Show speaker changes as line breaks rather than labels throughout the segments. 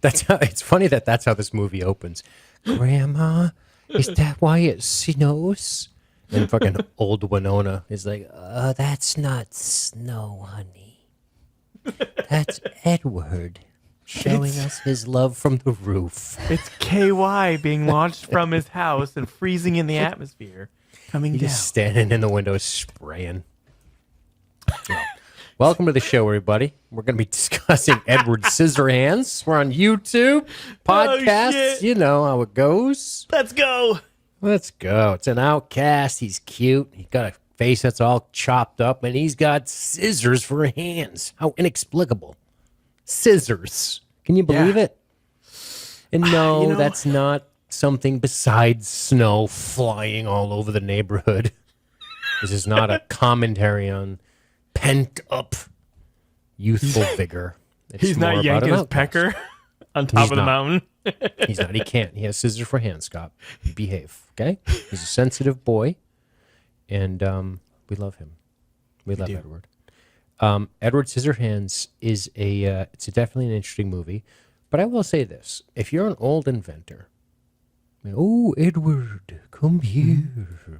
It's funny that's how this movie opens. Grandma, is that why it snows? And fucking old Winona is like, that's not snow, honey. That's Edward showing us his love from the roof.
It's KY being launched from his house and freezing in the atmosphere, coming
He's
down.
just standing in the window spraying. Well, welcome to the show, everybody. We're going to be discussing Edward Scissorhands. We're on YouTube, podcasts.
Shit.
You know how it goes.
Let's go.
Let's go. It's an Outcast. He's cute. He's got a face that's all chopped up, and he's got scissors for hands. How inexplicable. Scissors. Can you believe it? And no, that's not something besides snow flying all over the neighborhood. This is not a commentary on pent-up youthful vigor.
He's not yanking his pecker on top of the mountain.
He's not. He can't. He has scissors for hands, Scott. Behave, okay? He's a sensitive boy, and we love him. We love Edward. Edward Scissorhands is it's definitely an interesting movie, but I will say this. If you're an old inventor, oh, Edward, come here.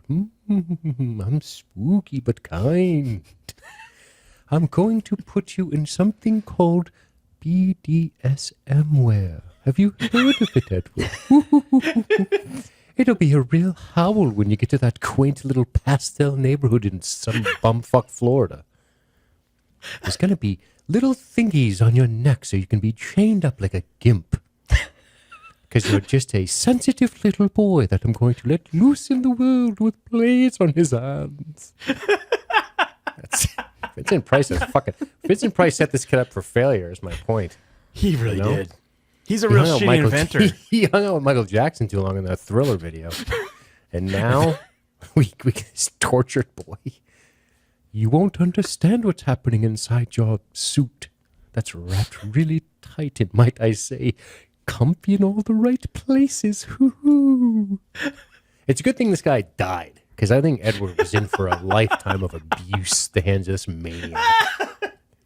I'm spooky but kind. I'm going to put you in something called BDSM wear. Have you heard of it, Edward? It'll be a real howl when you get to that quaint little pastel neighborhood in some bumfuck Florida. There's going to be little thingies on your neck so you can be chained up like a gimp. Because you're just a sensitive little boy that I'm going to let loose in the world with blades on his hands. Vincent Price is fucking... Vincent Price set this kid up for failure, is my point.
He really did. He's a real shitty inventor.
He hung out with Michael Jackson too long in that Thriller video. And now, we this tortured boy. You won't understand what's happening inside your suit. That's wrapped really tight, and might I say, comfy in all the right places. Hoo-hoo. It's a good thing this guy died, because I think Edward was in for a lifetime of abuse at the hands of this maniac.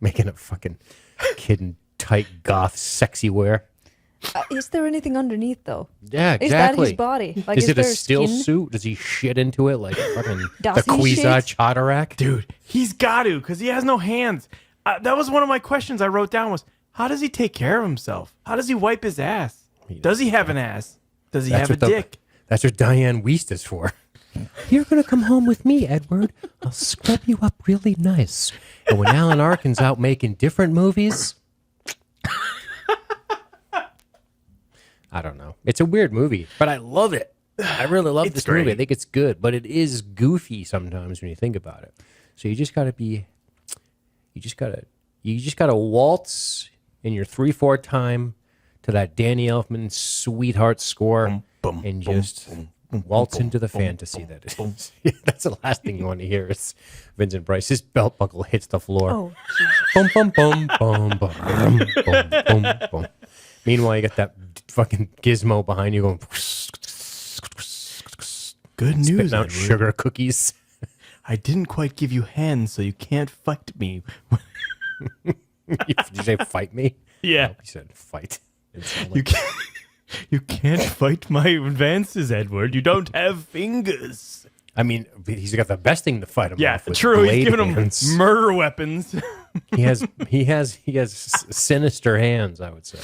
Making a fucking kid in tight goth sexy wear.
Is there anything underneath, though?
Yeah, exactly.
Is that his body? Like,
is it a
there
still
skin?
suit? Does he shit into it like fucking
Does
the
he
Kwisatz
shit?
Haderach?
Dude, he's got to, because he has no hands. That was one of my questions I wrote down was, how does he take care of himself? How does he wipe his ass? Does he have an ass? Does he have a dick?
That's what Diane Wiest is for. You're going to come home with me, Edward. I'll scrub you up really nice. And when Alan Arkin's out making different movies... I don't know. It's a weird movie, but I love it. I really love this movie. I think it's good, but it is goofy sometimes when you think about it. So you just got to waltz in your 3/4 time to that Danny Elfman sweetheart score and just waltz into the fantasy that is. That's the last thing you want to hear is Vincent Price. His belt buckle hits the floor.
Oh,
Boom, boom, boom, boom, boom, boom, boom, boom. Meanwhile, you got that fucking gizmo behind you going...
Good news,
spitting out
Edward.
sugar cookies.
I didn't quite give you hands, so you can't fight me.
Did you say fight me?
Yeah.
Nope, you said fight.
You can't fight my advances, Edward. You don't have fingers.
I mean, he's got the best thing to fight him
Yeah,
off with.
true. He's
blade
giving
hands.
him murder weapons.
He has sinister hands, I would say.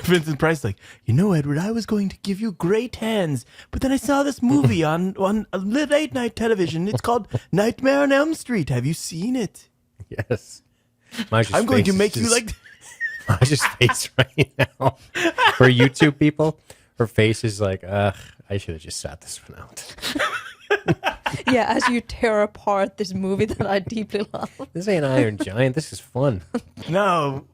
Vincent Price, like, Edward, I was going to give you great hands, but then I saw this movie on late night television. It's called Nightmare on Elm Street. Have you seen it?
Yes.
I'm going to make you like...
Maja's face right now. For YouTube people, her face is like, I should have just sat this one out.
yeah, as you tear apart this movie that I deeply love.
This ain't Iron Giant. This is fun.
No,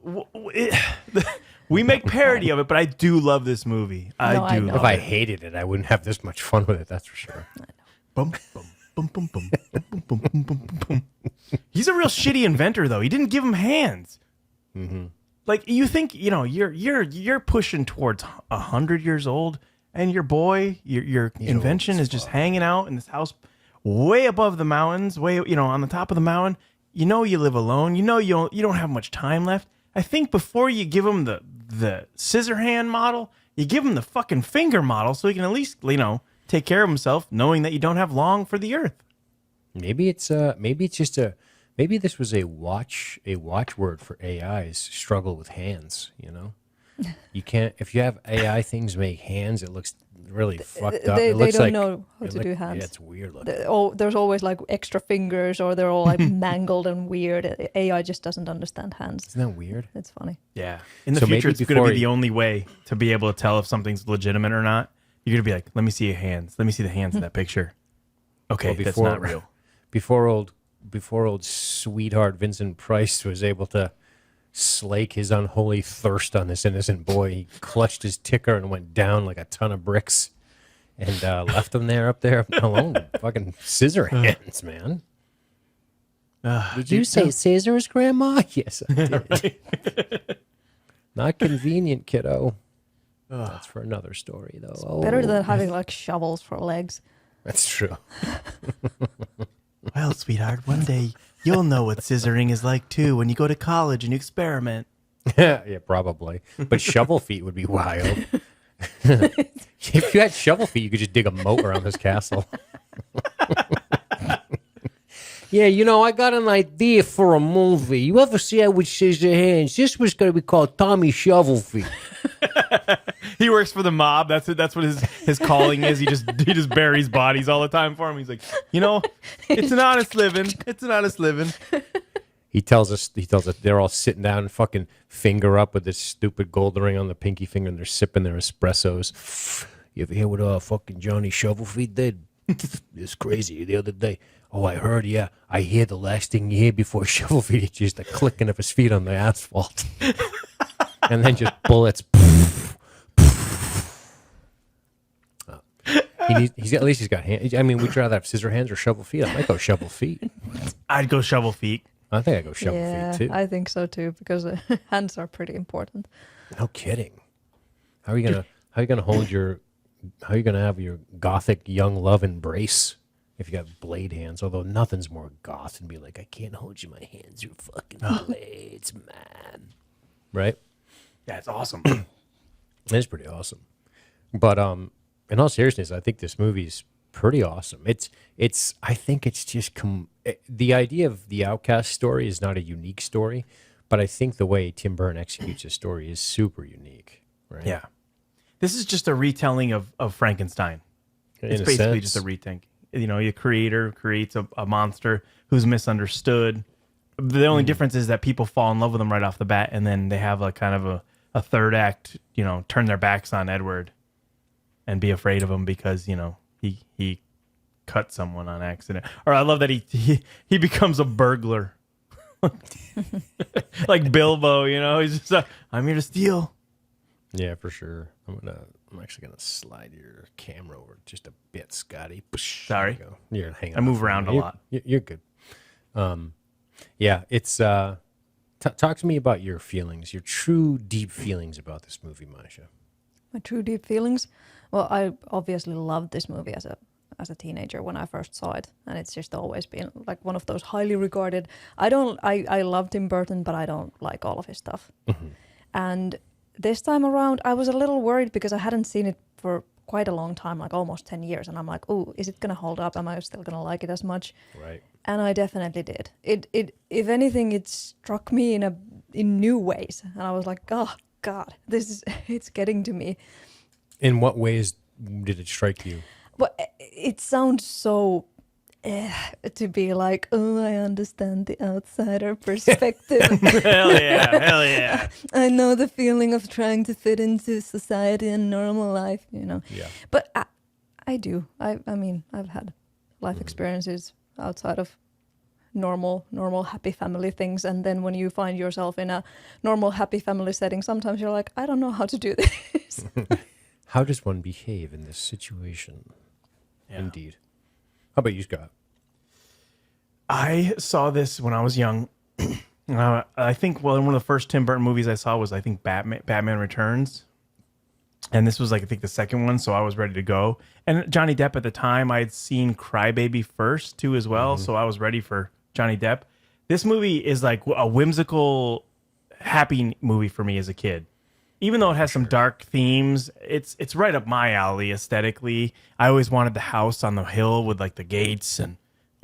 we make parody of it, but I do love this movie. I do.
If I hated it, I wouldn't have this much fun with it. That's for sure.
Bum, bum, bum, bum, bum, bum, bum, bum, bum, bum, bum. He's a real shitty inventor, though. He didn't give him hands.
Mm-hmm.
Like, you think, you're pushing towards 100 years old, and your boy, your invention is just hanging out in this house way above the mountains, way, on the top of the mountain. You live alone. You don't have much time left. I think before you give him the scissor hand model, you give him the fucking finger model so he can at least, take care of himself, knowing that you don't have long for the earth.
Maybe this was a watchword for AI's struggle with hands, You can't, if you have AI things make hands, it looks really fucked up.
They
looks
don't know how to do hands.
Yeah, it's weird looking.
There's always like extra fingers, or they're all like mangled and weird. AI just doesn't understand hands.
Isn't that weird?
It's funny.
Yeah. In the
So
future,
maybe
it's going to be
before
the only way to be able to tell if something's legitimate or not. You're going to be like, let me see your hands. Let me see the hands in that picture. Okay,
Well,
that's not real.
Before old sweetheart Vincent Price was able to slake his unholy thirst on this innocent boy, he clutched his ticker and went down like a ton of bricks and left him up there alone. Fucking scissor hands, man. Did you say scissors, Grandma? Yes, I did. Not convenient, kiddo. That's for another story, though.
Better than having like shovels for legs.
That's true.
Well, sweetheart, one day you'll know what scissoring is like, too, when you go to college and you experiment.
Yeah, probably. But shovel feet would be wild. If you had shovel feet, you could just dig a moat around this castle. Yeah, I got an idea for a movie. You ever see it with scissor hands? This was going to be called Tommy Shovel Feet.
He works for the mob. That's what his calling is. He just buries bodies all the time for him. He's like, it's an honest living. It's an honest living.
He tells us they're all sitting down and fucking finger up with this stupid gold ring on the pinky finger, and they're sipping their espressos. You ever hear what fucking Johnny Shovelfeet did? It's crazy. The other day, I heard, yeah. I hear the last thing you hear before Shovelfeet is just the clicking of his feet on the asphalt. And then just bullets. At least he's got hands. I mean, would you rather have scissor hands or shovel feet? I might go shovel feet.
I'd go shovel feet.
I think I'd go shovel feet too.
I think so too, because hands are pretty important.
No kidding. How are you gonna how are you gonna have your gothic young love embrace if you got blade hands? Although nothing's more goth than be like, I can't hold you, my hands are fucking blades, man. Right?
Yeah, it's awesome.
It's pretty awesome. But in all seriousness, I think this movie's pretty awesome. I think it's just the idea of the Outcast story is not a unique story, but I think the way Tim Burton executes his story is super unique. Right?
Yeah. This is just a retelling of Frankenstein. It's basically just a retink. Your creator creates a monster who's misunderstood. The only difference is that people fall in love with him right off the bat, and then they have a kind of a third act, turn their backs on Edward and be afraid of him because, he cut someone on accident. Or I love that he becomes a burglar. Like Bilbo, he's just I'm here to steal.
Yeah, for sure. I'm actually gonna slide your camera over just a bit, Scotty.
Sorry.
There you go. You're hanging.
I move around a lot.
You're good. Yeah, it's talk to me about your feelings, your true deep feelings about this movie, Masha.
My true deep feelings? Well, I obviously loved this movie as a teenager when I first saw it, and it's just always been like one of those highly regarded. I love Tim Burton, but I don't like all of his stuff. Mm-hmm. And this time around, I was a little worried because I hadn't seen it for quite a long time, like almost 10 years, and I'm like, oh, is it gonna hold up? Am I still gonna like it as much?
Right.
And I definitely did. It if anything, it struck me in new ways, and I was like, oh God, it's getting to me.
In what ways did it strike you?
Well, it sounds so to be like, oh, I understand the outsider perspective.
Hell yeah.
I know the feeling of trying to fit into society and normal life, Yeah. But I do. I mean, I've had life experiences outside of normal, happy family things. And then when you find yourself in a normal, happy family setting, sometimes you're like, I don't know how to do this.
How does one behave in this situation? Yeah. Indeed. How about you, Scott?
I saw this when I was young. I think, one of the first Tim Burton movies I saw was, Batman Returns. And this was, I think, the second one, so I was ready to go. And Johnny Depp at the time, I had seen Crybaby first, too, as well, so I was ready for Johnny Depp. This movie is like a whimsical, happy movie for me as a kid. even though it has some dark themes, it's right up my alley aesthetically. I always wanted the house on the hill with like the gates and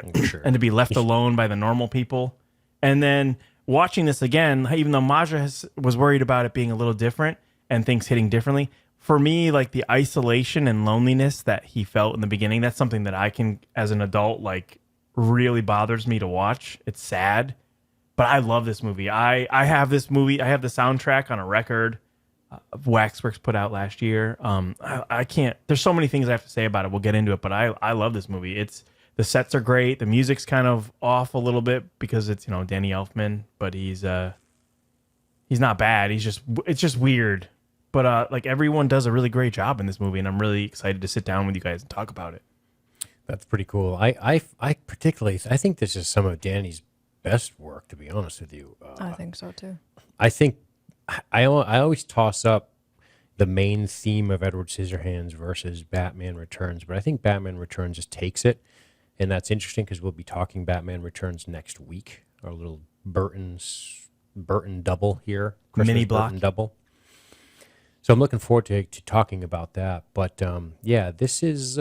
to be left alone by the normal people. And then watching this again, even though Maja was worried about it being a little different and things hitting differently, for me, like the isolation and loneliness that he felt in the beginning, that's something that I can, as an adult, like really bothers me to watch. It's sad, but I love this movie. I have this movie. I have the soundtrack on a record Waxworks put out last year. I can't. There's so many things I have to say about it. We'll get into it, but I love this movie. The sets are great. The music's kind of off a little bit because it's Danny Elfman, but he's not bad. It's just weird. But like everyone does a really great job in this movie, and I'm really excited to sit down with you guys and talk about it.
That's pretty cool. I particularly I think this is some of Danny's best work, to be honest with you.
I think so too.
I think I always toss up the main theme of Edward Scissorhands versus Batman Returns, but I think Batman Returns just takes it, and that's interesting because we'll be talking Batman Returns next week. Our little Burton double here, Christmas
mini block
Burton double. So I'm looking forward to talking about that. But yeah, this is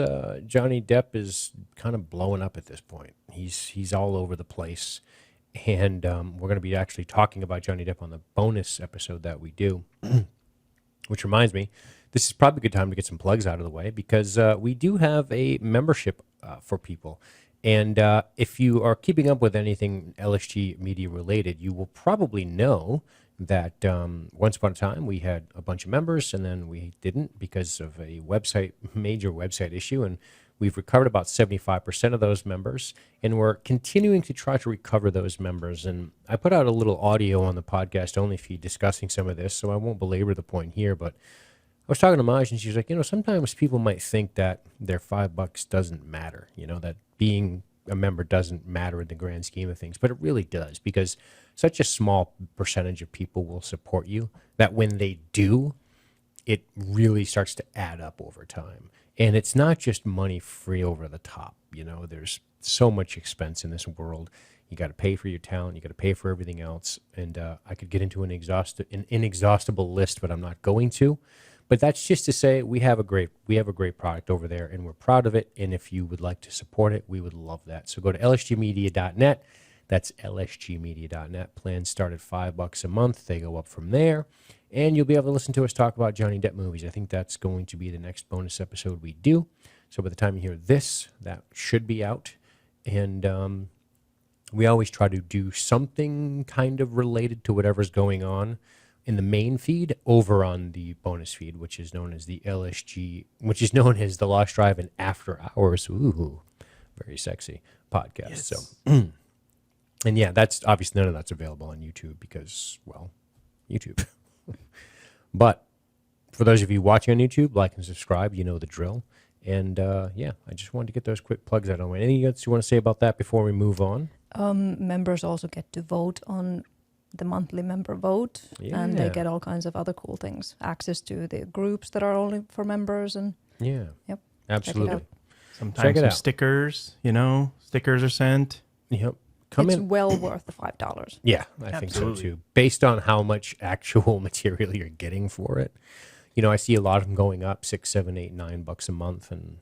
Johnny Depp is kind of blowing up at this point. He's all over the place, and we're going to be actually talking about Johnny Depp on the bonus episode that we do. Which reminds me, this is probably a good time to get some plugs out of the way because we do have a membership for people. And if you are keeping up with anything LSG media related, you will probably know that once upon a time we had a bunch of members and then we didn't because of a major website issue, and we've recovered about 75% of those members, and we're continuing to try to recover those members. And I put out a little audio on the podcast only feed discussing some of this, so I won't belabor the point here, but I was talking to Maj and she was like, sometimes people might think that their $5 doesn't matter, that being a member doesn't matter in the grand scheme of things, but it really does, because such a small percentage of people will support you that when they do, it really starts to add up over time. And it's not just money free over the top. There's so much expense in this world. You got to pay for your talent. You got to pay for everything else. And I could get into an inexhaustible list, but I'm not going to. But that's just to say we have a great product over there, and we're proud of it. And if you would like to support it, we would love that. So go to lsgmedia.net. That's lsgmedia.net. Plans start at $5 a month. They go up from there. And you'll be able to listen to us talk about Johnny Depp movies. I think that's going to be the next bonus episode we do. So by the time you hear this, that should be out. And we always try to do something kind of related to whatever's going on in the main feed over on the bonus feed, which is known as the LSG, which is known as the Lost Drive and After Hours. Ooh, very sexy podcast. Yes. So, and yeah, that's obviously none of that's available on YouTube because, well, YouTube. But for those of you watching on YouTube, like and subscribe, you know the drill. And yeah, I just wanted to get those quick plugs out of the way. Anything else you want to say about that before we move on?
Members also get to vote on the monthly member vote, and they get all kinds of other cool things. Access to the groups that are only for members, and
yep, absolutely.
Sometimes some stickers, stickers are sent.
Yep.
It's well worth the $5.
Yeah, I think so too. Based on how much actual material you're getting for it. I see a lot of them going up $6, $7, $8, $9 a month. And,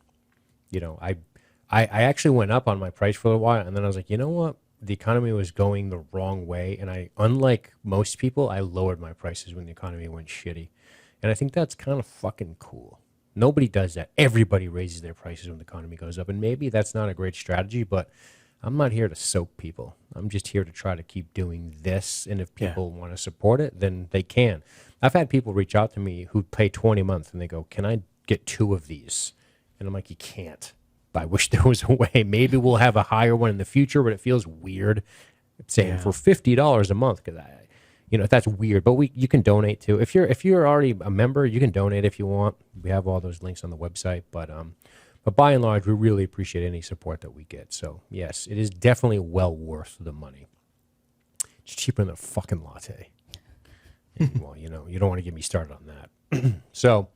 I actually went up on my price for a while. And then I was like, you know what? The economy was going the wrong way. And unlike most people, I lowered my prices when the economy went shitty. And I think that's kind of fucking cool. Nobody does that. Everybody raises their prices when the economy goes up. And maybe that's not a great strategy, but I'm not here to soak people. I'm just here to try to keep doing this. And if people want to support it, then they can. I've had people reach out to me who pay $20 a month and they go, can I get 2 of these? And I'm like, you can't. But I wish there was a way. Maybe we'll have a higher one in the future, but it feels weird saying for $50 a month because that's weird. But you can donate too. If you're already a member, you can donate if you want. We have all those links on the website. But by and large, we really appreciate any support that we get. So, yes, it is definitely well worth the money. It's cheaper than a fucking latte. And, well, you don't want to get me started on that. So,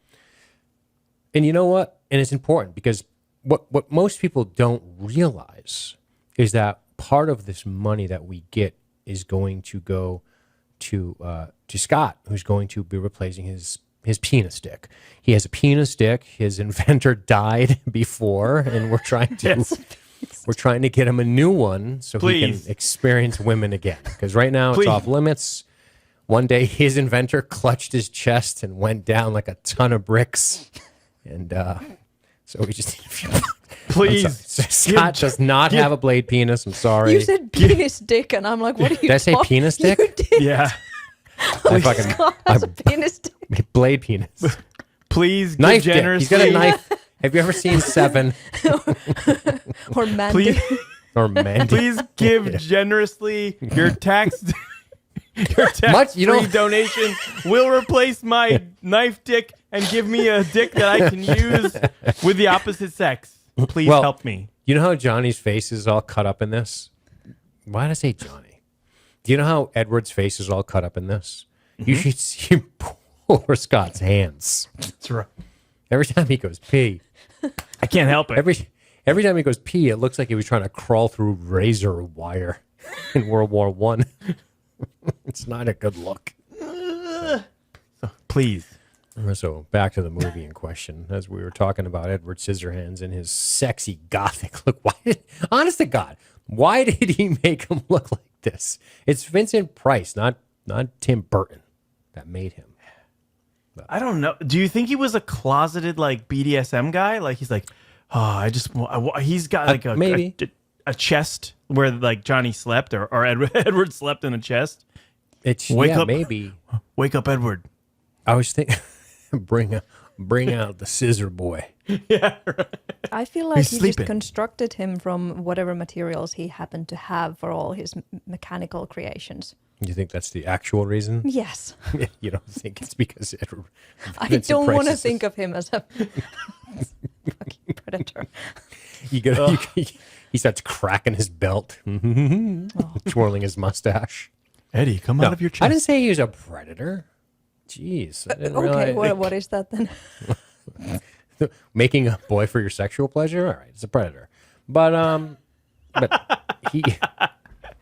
and you know what? And it's important because what most people don't realize is that part of this money that we get is going to go to Scott, who's going to be replacing his penis dick. He has a penis dick. His inventor died before, and we're trying to we're trying to get him a new one so he can experience women again. Because right now it's off limits. One day his inventor clutched his chest and went down like a ton of bricks, and so we just
please.
Scott does not have a blade penis. I'm sorry.
You said penis dick, and I'm like, what are you?
Did I say penis dick?
You did.
Yeah.
I fucking
Scott has a penis dick.
blade penis.
Please
Knife
give
dick.
generously.
He's got a knife. Have you ever seen Seven?
Or Mandy.
Please,
Or Mandy?
please give generously. Your tax-free donation will replace my knife dick and give me a dick that I can use with the opposite sex. Please help me.
You know how Johnny's face is all cut up in this? Why did I say Johnny? Do you know how Edward's face is all cut up in this? Mm-hmm. You should see poor Scott's hands.
That's right.
Every time he goes pee.
I can't help it.
Every time he goes pee, it looks like he was trying to crawl through razor wire in World War I. It's not a good look.
Please.
So back to the movie in question, as we were talking about Edward Scissorhands and his sexy gothic look. Honest to God, why did he make him look like this? It's Vincent Price, not Tim Burton, that made him.
I don't know. Do you think he was a closeted like BDSM guy? Like he's like, he's got like a chest where like Johnny slept or Edward slept in a chest.
Wake up, maybe.
Wake up, Edward.
I was thinking, bring out the scissor boy.
Yeah, right.
I feel like
He's
he
sleeping.
just constructed him from whatever materials he happened to have for all his mechanical creations.
You think that's the actual reason?
Yes.
You don't think it's because Edward?
I don't want to think of him as a fucking predator.
He starts cracking his belt, twirling his mustache.
Eddie, come out of your chest.
I didn't say he was a predator. Jeez. I didn't
Okay,
realize.
what is that then?
Making a boy for your sexual pleasure? All right, it's a predator. But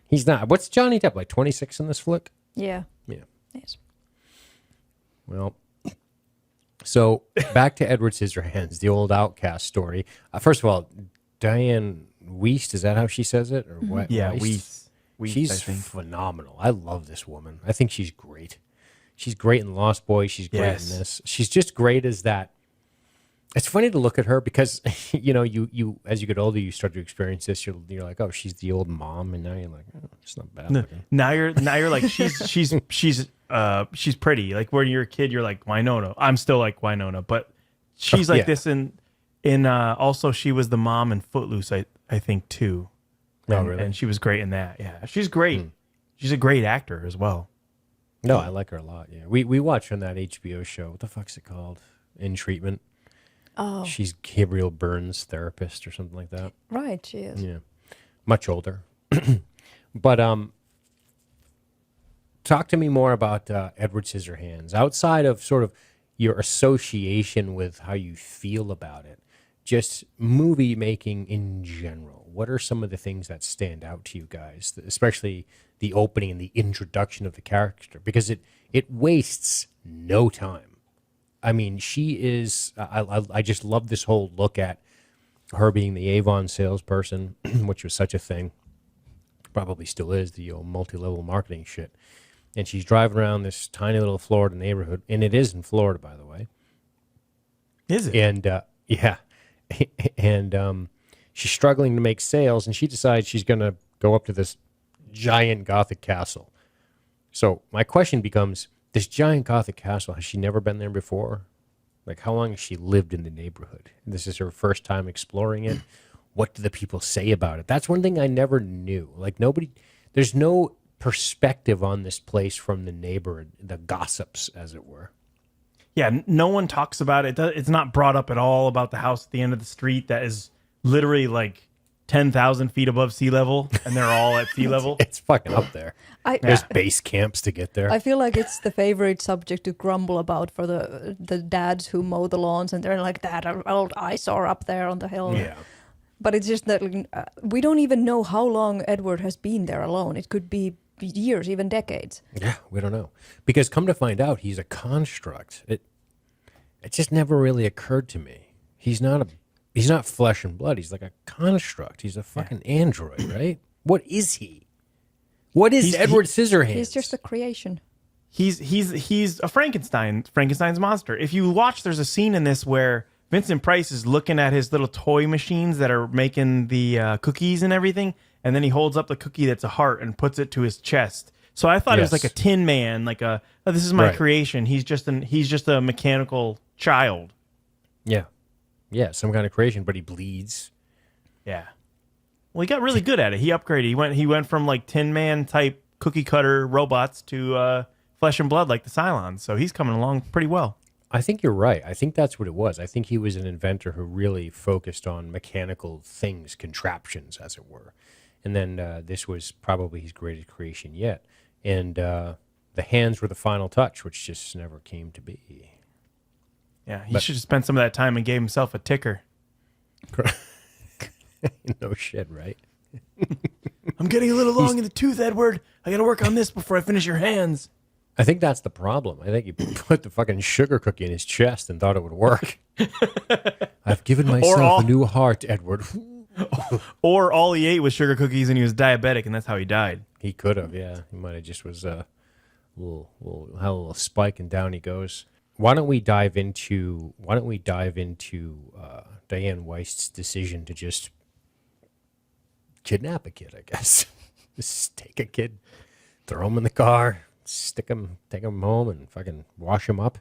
he's not. What's Johnny Depp, like 26 in this flick?
Yeah.
Yeah.
Yes.
Well, so back to Edward Scissorhands, the old Outcast story. First of all, Diane Wiest, is that how she says it? Or what?
Yeah, Wiest.
She's phenomenal. I love this woman. I think she's great. She's great in Lost Boys. She's great in this. She's just great as that. It's funny to look at her because, you as you get older, you start to experience this. You're like, oh, she's the old mom, and now you're like, oh, it's not bad. Looking.
Now you're like, she's pretty. Like when you're a kid, you're like Winona. I'm still like Winona, but she's like this in also she was the mom in Footloose, I think too.
Oh, really?
And she was great in that. Yeah, she's great. She's a great actor as well.
No, I like her a lot. Yeah, we watched her on that HBO show. What the fuck's it called? In Treatment.
Oh,
She's Gabriel Byrne's therapist or something like that.
right, she is.
Yeah, much older. But talk to me more about Edward Scissorhands. Outside of sort of your association with how you feel about it, just movie making in general. What are some of the things that stand out to you guys, especially the opening and the introduction of the character? Because it wastes no time. I mean, she is. I just love this whole look at her being the Avon salesperson, which was such a thing. Probably still is, the multi-level marketing shit. And she's driving around this tiny little Florida neighborhood, and it is in Florida, by the way.
Is it?
And yeah, and she's struggling to make sales, and she decides she's going to go up to this giant Gothic castle. So my question becomes, this giant Gothic castle, has she never been there before? Like, how long has she lived in the neighborhood? This is her first time exploring it. What do the people say about it? That's one thing I never knew. Like, there's no perspective on this place from the neighbor, the gossips, as it were.
Yeah, no one talks about it. It's not brought up at all about the house at the end of the street that is literally like 10,000 feet above sea level, and they're all at sea level.
It's fucking up there. There's base camps to get there.
I feel like it's the favorite subject to grumble about for the dads who mow the lawns, and they're like, that old eyesore up there on the hill.
Yeah.
But it's just that we don't even know how long Edward has been there alone. It could be years, even decades.
Yeah, we don't know. Because come to find out, he's a construct. It just never really occurred to me. He's not flesh and blood. He's like a construct. He's a fucking android, right? What is he? What is Edward Scissorhands?
He's just a creation.
He's a Frankenstein's monster. If you watch, there's a scene in this where Vincent Price is looking at his little toy machines that are making the cookies and everything, and then he holds up the cookie that's a heart and puts it to his chest. So I thought it was like a Tin Man, like this is my creation. He's just a mechanical child.
Yeah, some kind of creation, but he bleeds.
Yeah. Well, he got really good at it. He upgraded. He went from like Tin Man type cookie cutter robots to flesh and blood like the Cylons. So he's coming along pretty well.
I think you're right. I think that's what it was. I think he was an inventor who really focused on mechanical things, contraptions, as it were. And then this was probably his greatest creation yet. And the hands were the final touch, which just never came to be.
Yeah, he should have spent some of that time and gave himself a ticker.
No shit, right?
I'm getting a little long in the tooth, Edward. I got to work on this before I finish your hands.
I think that's the problem. I think he put the fucking sugar cookie in his chest and thought it would work. I've given myself a new heart, Edward.
Or all he ate was sugar cookies and he was diabetic, and that's how he died.
He could have, yeah. He might have just was had a little spike and down he goes. Why don't we dive into Diane Weist's decision to just kidnap a kid, I guess. Just take a kid, throw him in the car, take him home and fucking wash him up.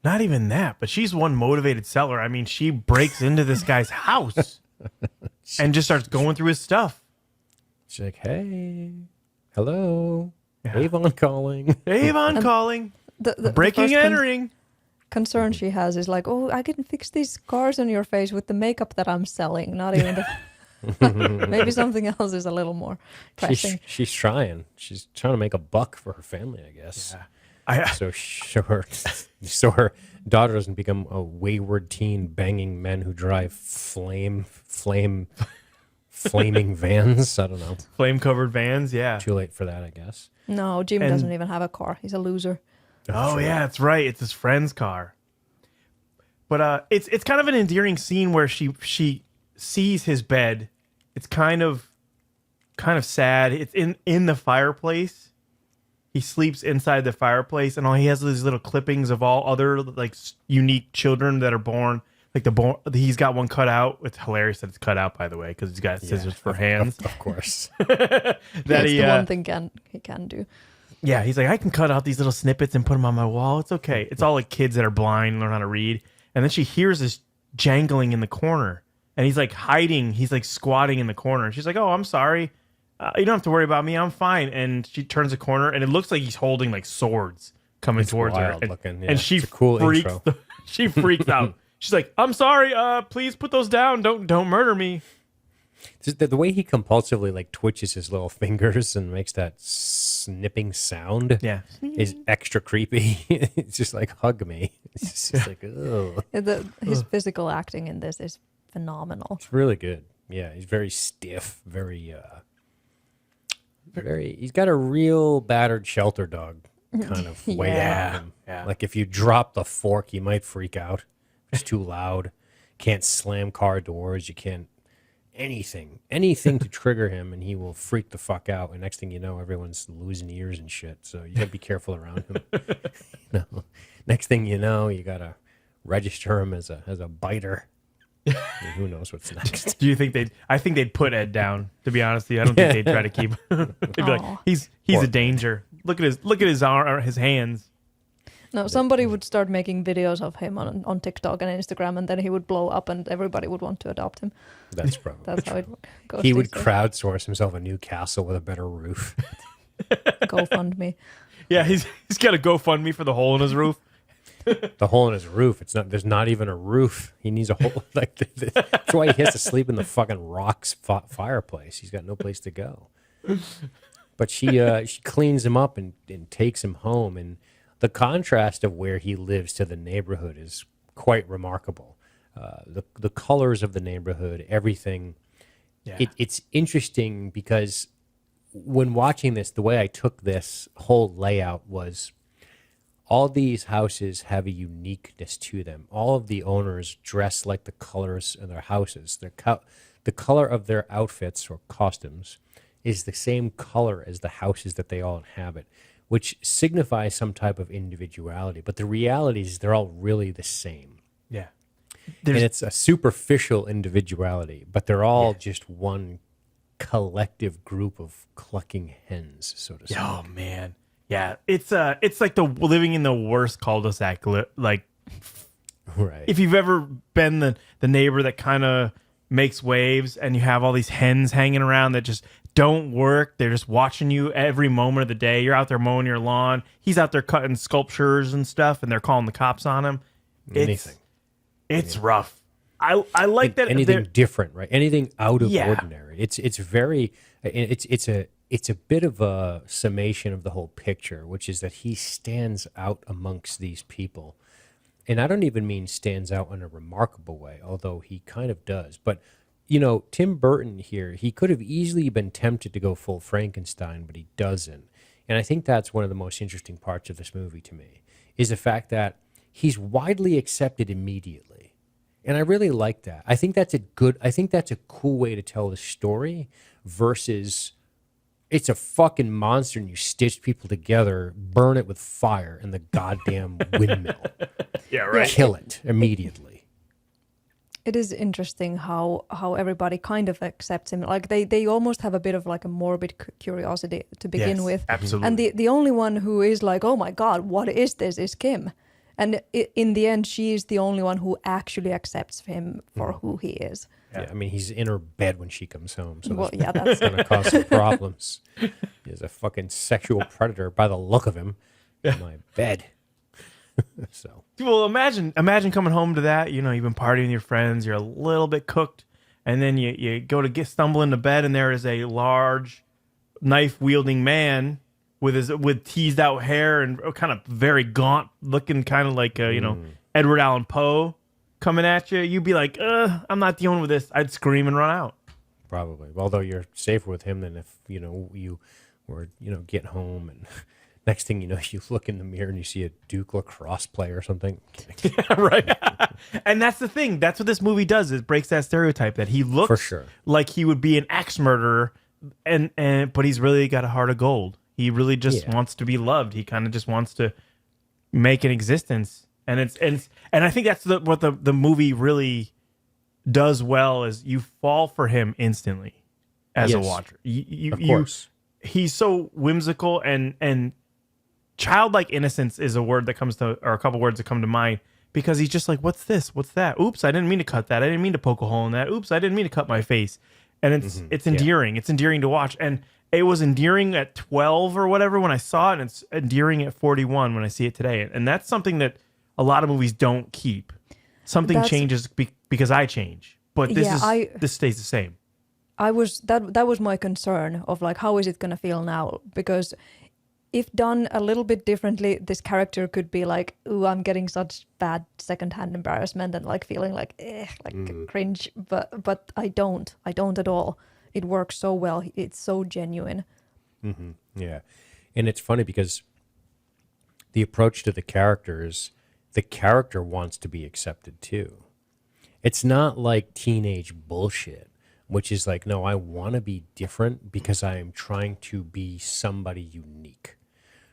Not even that, but she's one motivated seller. I mean, she breaks into this guy's house and just starts going through his stuff.
She's like, hey, hello, Avon calling.
Avon calling. Breaking and entering.
Concern she has is like, oh, I can fix these scars on your face with the makeup that I'm selling. Not even maybe something else is a little more pressing.
She's trying. She's trying to make a buck for her family, I guess.
Yeah.
So her daughter doesn't become a wayward teen banging men who drive flaming vans. I don't know.
Flame covered vans. Yeah.
Too late for that, I guess.
No, Jim doesn't even have a car. He's a loser.
Oh yeah, that's right. It's his friend's car. But it's kind of an endearing scene where she sees his bed. It's kind of sad. It's in the fireplace. He sleeps inside the fireplace, and all he has these little clippings of all other like unique children that are born. Like he's got one cut out. It's hilarious that it's cut out, by the way, because he's got scissors for hands.
Of course.
That's the one thing he can do.
Yeah, he's like, I can cut out these little snippets and put them on my wall. It's okay. It's all like kids that are blind learn how to read. And then she hears this jangling in the corner. And he's like hiding. He's like squatting in the corner. And she's like, oh, I'm sorry. You don't have to worry about me. I'm fine. And she turns the corner, and it looks like he's holding like swords coming towards her. And she she freaks out. She's like, I'm sorry. Please put those down. Don't murder me.
The way he compulsively like twitches his little fingers and makes that snipping sound is extra creepy. It's just like, hug me. It's just like, ugh.
His physical acting in this is phenomenal.
It's really good. Yeah, he's very stiff, very he's got a real battered shelter dog kind of way about him. Yeah. Like if you drop the fork, you might freak out. It's too loud. Can't slam car doors. You can't anything to trigger him, and he will freak the fuck out. And next thing you know, everyone's losing ears and shit. So you gotta be careful around him. Next thing you know, you gotta register him as a biter. And who knows what's next?
Do you think I think they'd put Ed down, to be honest with you. I don't think they'd try to keep they'd be like, he's a danger. Look at his arm, his hands.
No, somebody would start making videos of him on TikTok and Instagram, and then he would blow up, and everybody would want to adopt him.
That's probably
That's how it goes.
He would crowdsource himself a new castle with a better roof.
GoFundMe.
Yeah, he's got a GoFundMe for the hole in his roof.
The hole in his roof. There's not even a roof. He needs a hole. That's why he has to sleep in the fucking rocks fireplace. He's got no place to go. But she cleans him up and takes him home, and the contrast of where he lives to the neighborhood is quite remarkable. The colors of the neighborhood, everything. Yeah. It's interesting because when watching this, the way I took this whole layout was all these houses have a uniqueness to them. All of the owners dress like the colors in their houses. The color of their outfits or costumes is the same color as the houses that they all inhabit, which signifies some type of individuality. But the reality is they're all really the same.
Yeah.
And it's a superficial individuality, but they're all just one collective group of clucking hens, so to speak.
Oh man, yeah. It's like the living in the worst cul-de-sac. Like,
Right.
if you've ever been the neighbor that kind of makes waves, and you have all these hens hanging around that just don't work. They're just watching you every moment of the day. You're out there mowing your lawn. He's out there cutting sculptures and stuff, and they're calling the cops on him. It's rough. I like that.
Anything different, right? Anything out of
Yeah.
ordinary. It's a bit of a summation of the whole picture, which is that he stands out amongst these people. And I don't even mean stands out in a remarkable way, although he kind of does. But, you know, Tim Burton here, he could have easily been tempted to go full Frankenstein, but he doesn't. And I think that's one of the most interesting parts of this movie to me, is the fact that he's widely accepted immediately. And I really like that. I think that's a cool way to tell the story versus it's a fucking monster and you stitch people together, burn it with fire in the goddamn windmill.
Yeah, right.
Kill it immediately.
It is interesting how everybody kind of accepts him. Like they almost have a bit of like a morbid curiosity to begin
Yes,
with.
absolutely.
And the only one who is like, oh my God, what is this, is Kim. And in the end, she is the only one who actually accepts him for who he is.
Yeah, I mean, he's in her bed when she comes home, so
Well,
that's
yeah, that's
going to cause some problems. He's a fucking sexual predator by the look of him in my bed. So
Well, imagine coming home to that. You know, you've been partying with your friends. You're a little bit cooked, and then you go to stumble into bed, and there is a large knife wielding man with teased out hair and kind of very gaunt looking, kind of like Edward Allan Poe coming at you. You'd be like, I'm not dealing with this. I'd scream and run out.
probably, although you're safer with him than if you were getting home and next thing you know you look in the mirror and you see a Duke lacrosse player or something.
Right. And that's the thing. That's what this movie does. It breaks that stereotype that he looks
For sure.
like he would be an axe murderer, but he's really got a heart of gold. He really just wants to be loved. He kind of just wants to make an existence. And I think that's what the movie really does well, is you fall for him instantly as a watcher.
Of course.
He's so whimsical, and childlike innocence is a word that comes to, or a couple words that come to mind, because he's just like, what's this? What's that? Oops, I didn't mean to cut that. I didn't mean to poke a hole in that. Oops, I didn't mean to cut my face. And it's endearing. It's endearing to watch. And it was endearing at 12 or whatever when I saw it, and it's endearing at 41 when I see it today. And that's something that a lot of movies don't keep. Something changes because I change. But this stays the same.
That was my concern of like, how is it going to feel now? Because if done a little bit differently, this character could be like, ooh, I'm getting such bad secondhand embarrassment and like feeling like, cringe. But I don't at all. It works so well. It's so genuine.
Mm-hmm. Yeah. And it's funny because the approach to the character is the character wants to be accepted too. It's not like teenage bullshit, which is like, no, I want to be different because I am trying to be somebody unique,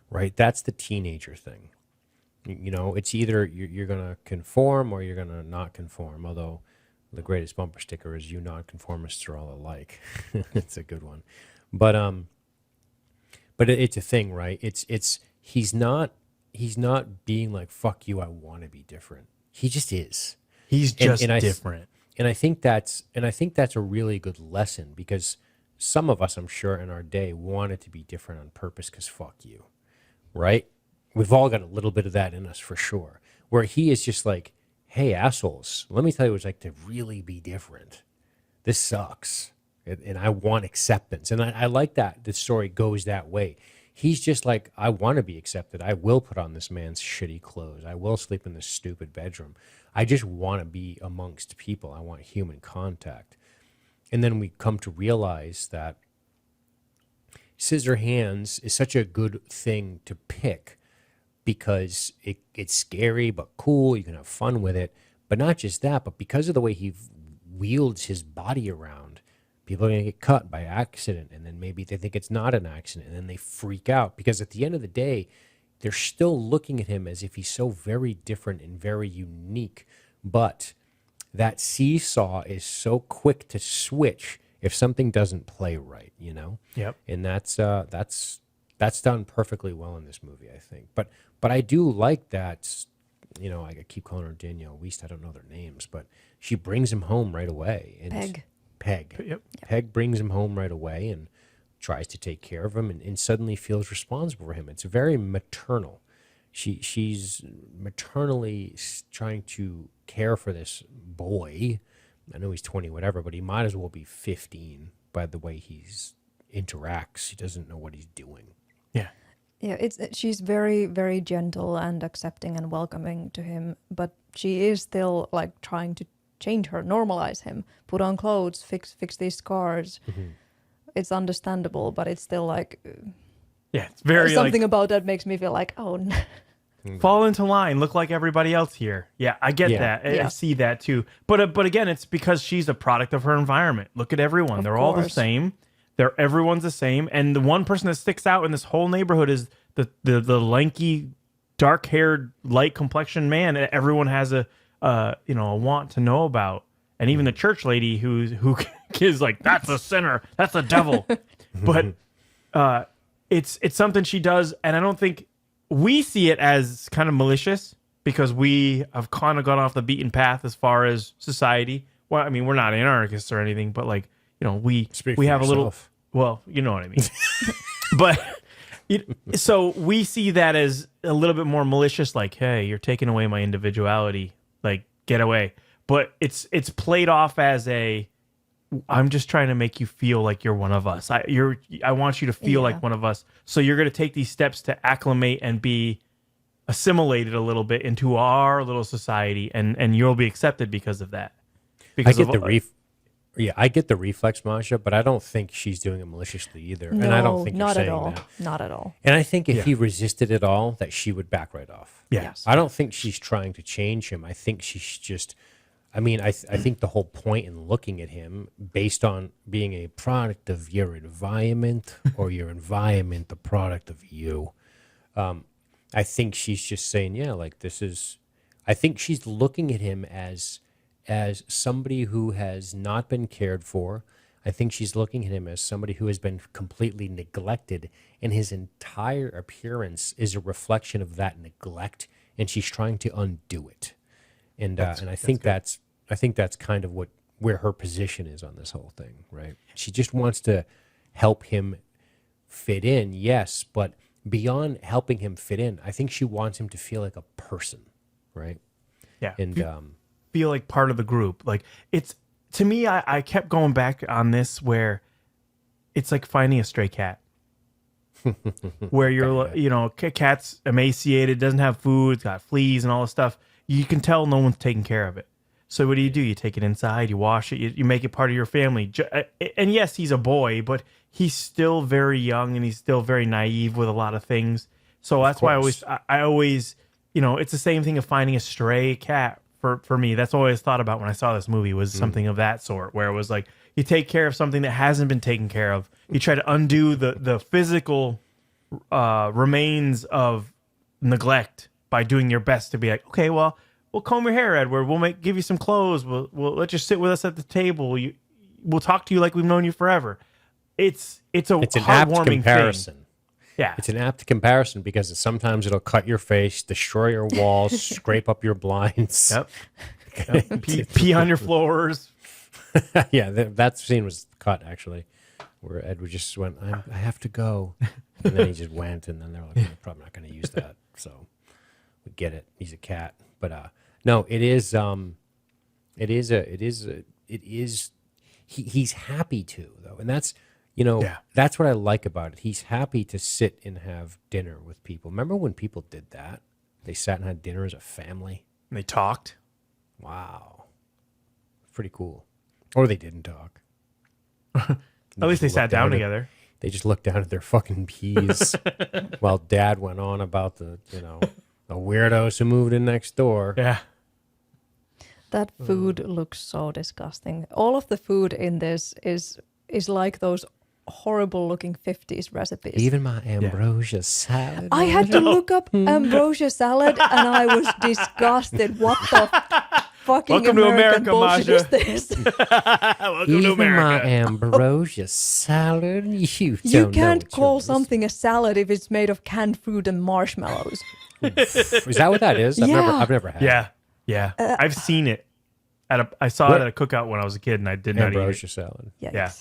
right? That's the teenager thing. It's either you're going to conform or you're going to not conform, although the greatest bumper sticker is "You nonconformists are all alike." It's a good one, but it's a thing, right? It's he's not being like, "Fuck you, I want to be different." He just is.
He's just different.
And I think that's a really good lesson, because some of us, I'm sure, in our day wanted to be different on purpose because fuck you, right? We've all got a little bit of that in us for sure. Where he is just like, hey, assholes, let me tell you what it's like to really be different. This sucks. And I want acceptance. And I like that the story goes that way. He's just like, I want to be accepted. I will put on this man's shitty clothes. I will sleep in this stupid bedroom. I just want to be amongst people. I want human contact. And then we come to realize that Scissorhands is such a good thing to pick because it's scary but cool. You can have fun with it. But not just that, but because of the way he wields his body around, people are going to get cut by accident. And then maybe they think it's not an accident. And then they freak out because at the end of the day, they're still looking at him as if he's so very different and very unique. But that seesaw is so quick to switch if something doesn't play right, you know?
Yep.
And that's done perfectly well in this movie, I think. But I do like that, you know, I keep calling her Danielle Weist. I don't know their names, but she brings him home right away. And Peg.
Yep.
Peg brings him home right away and tries to take care of him and suddenly feels responsible for him. It's very maternal. She's maternally trying to care for this boy. I know he's 20, whatever, but he might as well be 15 by the way he's interacts. He doesn't know what he's doing.
Yeah.
Yeah, she's very, very gentle and accepting and welcoming to him, but she is still like trying to change her, normalize him, put on clothes, fix these scars.
Mm-hmm.
It's understandable, but it's still like
Yeah, it's very
something about that makes me feel like, oh no.
Fall into line, look like everybody else here. Yeah, I get that. I see that too. But again, it's because she's a product of her environment. Look at everyone. They're all the same. Everyone's the same. And the one person that sticks out in this whole neighborhood is the lanky, dark-haired, light-complexioned man that everyone has a want to know about. And even the church lady who is like, that's a sinner, that's a devil. But it's something she does, and I don't think we see it as kind of malicious because we have kind of gone off the beaten path as far as society. Well, I mean, we're not anarchists or anything, but like, you know, we have a little, well, you know what I mean. But so we see that as a little bit more malicious, like, hey, you're taking away my individuality, like, get away. But it's played off as I'm just trying to make you feel like you're one of us. I want you to feel like one of us. So you're going to take these steps to acclimate and be assimilated a little bit into our little society, and you'll be accepted because of that. Because
I get the reflex, Masha, but I don't think she's doing it maliciously either.
No,
and I don't think
not
you're
at
saying
all.
that.
Not at all.
And I think if he resisted it all, that she would back right off.
Yes.
I don't think she's trying to change him. I think she's just, I mean, I think the whole point in looking at him based on being a product of your environment or your environment the product of you, I think she's just saying, yeah, like I think she's looking at him as somebody who has not been cared for. I think she's looking at him as somebody who has been completely neglected, and his entire appearance is a reflection of that neglect, and she's trying to undo it. And I think that's kind of where her position is on this whole thing, right? She just wants to help him fit in, yes, but beyond helping him fit in, I think she wants him to feel like a person, right?
Yeah.
And
feel like part of the group. Like, it's, to me, I kept going back on this where it's like finding a stray cat. Where you're, cat's emaciated, doesn't have food, it's got fleas and all this stuff. You can tell no one's taking care of it. So what do? You take it inside, you wash it, you make it part of your family. And yes, he's a boy, but he's still very young and he's still very naive with a lot of things. So that's why I always, it's the same thing of finding a stray cat for me. That's what I always thought about when I saw this movie was something of that sort, where it was like, you take care of something that hasn't been taken care of. You try to undo the physical remains of neglect by doing your best to be like, okay, well, we'll comb your hair, Edward. We'll give you some clothes. We'll let you sit with us at the table. We'll talk to you like we've known you forever. It's an heartwarming
comparison.
thing. Yeah,
it's an apt comparison because sometimes it'll cut your face, destroy your walls, scrape up your blinds.
Yep. Pee on your floors.
Yeah, that scene was cut actually, where Edward just went, "I have to go," and then he just went, and then they're like, "We're probably not going to use that." So we get it. He's a cat. But no, he's happy to, though. And that's, that's what I like about it. He's happy to sit and have dinner with people. Remember when people did that? They sat and had dinner as a family.
And they talked.
Wow. Pretty cool. Or they didn't talk.
At least they sat down together.
they just looked down at their fucking peas while Dad went on about the weirdos who moved in next door.
Yeah.
That food looks so disgusting. All of the food in this is like those horrible looking 50s recipes.
Even my ambrosia salad.
I had to look up ambrosia salad and I was disgusted. What the fucking
Welcome to
American
America,
bullshit
Masha.
is this?
Welcome to
Even
America.
my ambrosia salad. You
You
don't know
can't
what
call
you're
something a salad if it's made of canned fruit and marshmallows.
Is that what that is?
Yeah.
I've never had
Yeah. Yeah. I've seen it. I saw it at a cookout when I was a kid, and I did not eat
ambrosia
it.
salad.
Yikes.
Yeah.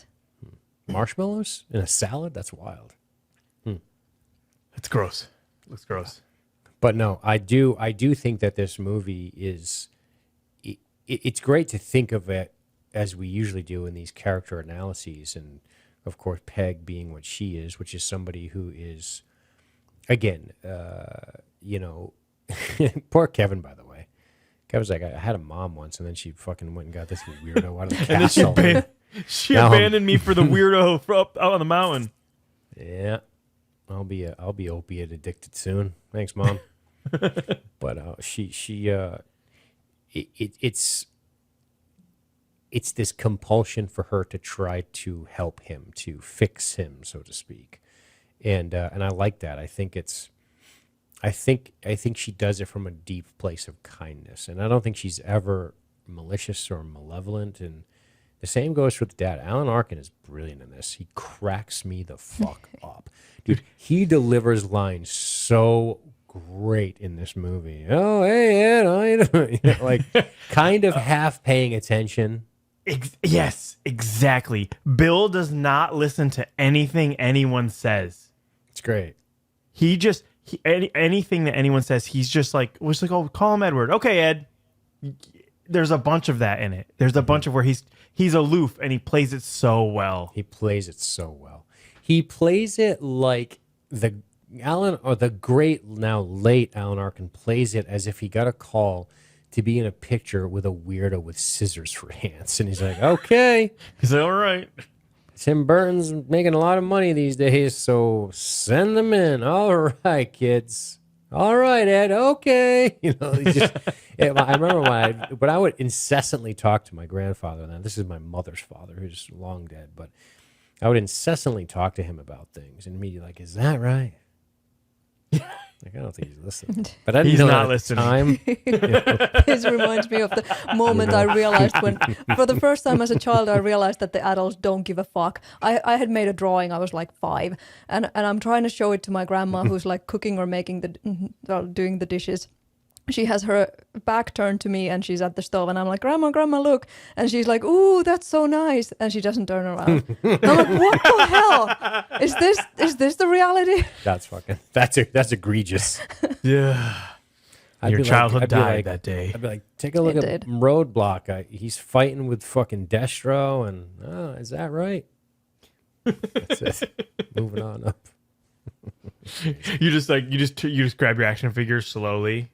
Marshmallows in a salad? That's wild.
It's gross. Looks gross.
But no, I do think that this movie is it's great to think of it as we usually do in these character analyses, and of course Peg being what she is, which is somebody who is, again, poor Kevin, by the way. Kevin's like, I had a mom once, and then she fucking went and got this weirdo out of the
And then
castle.
she
Now I'm-
abandoned me for the weirdo out on the mountain.
Yeah, I'll be opiate addicted soon. Thanks, Mom. But it's this compulsion for her to try to help him, to fix him, so to speak, and I like that. I think she does it from a deep place of kindness, and I don't think she's ever malicious or malevolent. And the same goes for the dad. Alan Arkin is brilliant in this. He cracks me the fuck up, dude. He delivers lines so great in this movie. Oh, hey, Ed, how you doing? Like kind of half paying attention.
Yes, exactly. Bill does not listen to anything anyone says.
It's great.
Anything that anyone says, he's just like, oh, call him Edward. Okay, Ed. There's a bunch of that in it. There's a bunch of where he's aloof and he plays it so well.
He plays it so well. He plays it like the great, now late Alan Arkin plays it as if he got a call to be in a picture with a weirdo with scissors for hands. And he's like, okay.
He's like, all right.
Tim Burton's making a lot of money these days, so send them in. All right, kids. All right, Ed. Okay. I remember when I would incessantly talk to my grandfather. Now, this is my mother's father, who's long dead, but I would incessantly talk to him about things, and he'd be like, "Is that right?" Like, I don't think he's listening. But I didn't
He's
know
not
that
listening.
This reminds me of the moment I realized when, for the first time as a child, I realized that the adults don't give a fuck. I had made a drawing. I was like 5, and I'm trying to show it to my grandma, who's like cooking or making doing the dishes. She has her back turned to me and she's at the stove, and I'm like, Grandma, look. And she's like, ooh, that's so nice. And she doesn't turn around. And I'm like, what the hell? Is this the reality?
That's egregious.
Yeah. Your childhood died that day.
I'd be like, take a look
It
at
did.
Roadblock. He's fighting with fucking Destro, and is that right? That's it. Moving on up.
You just grab your action figures slowly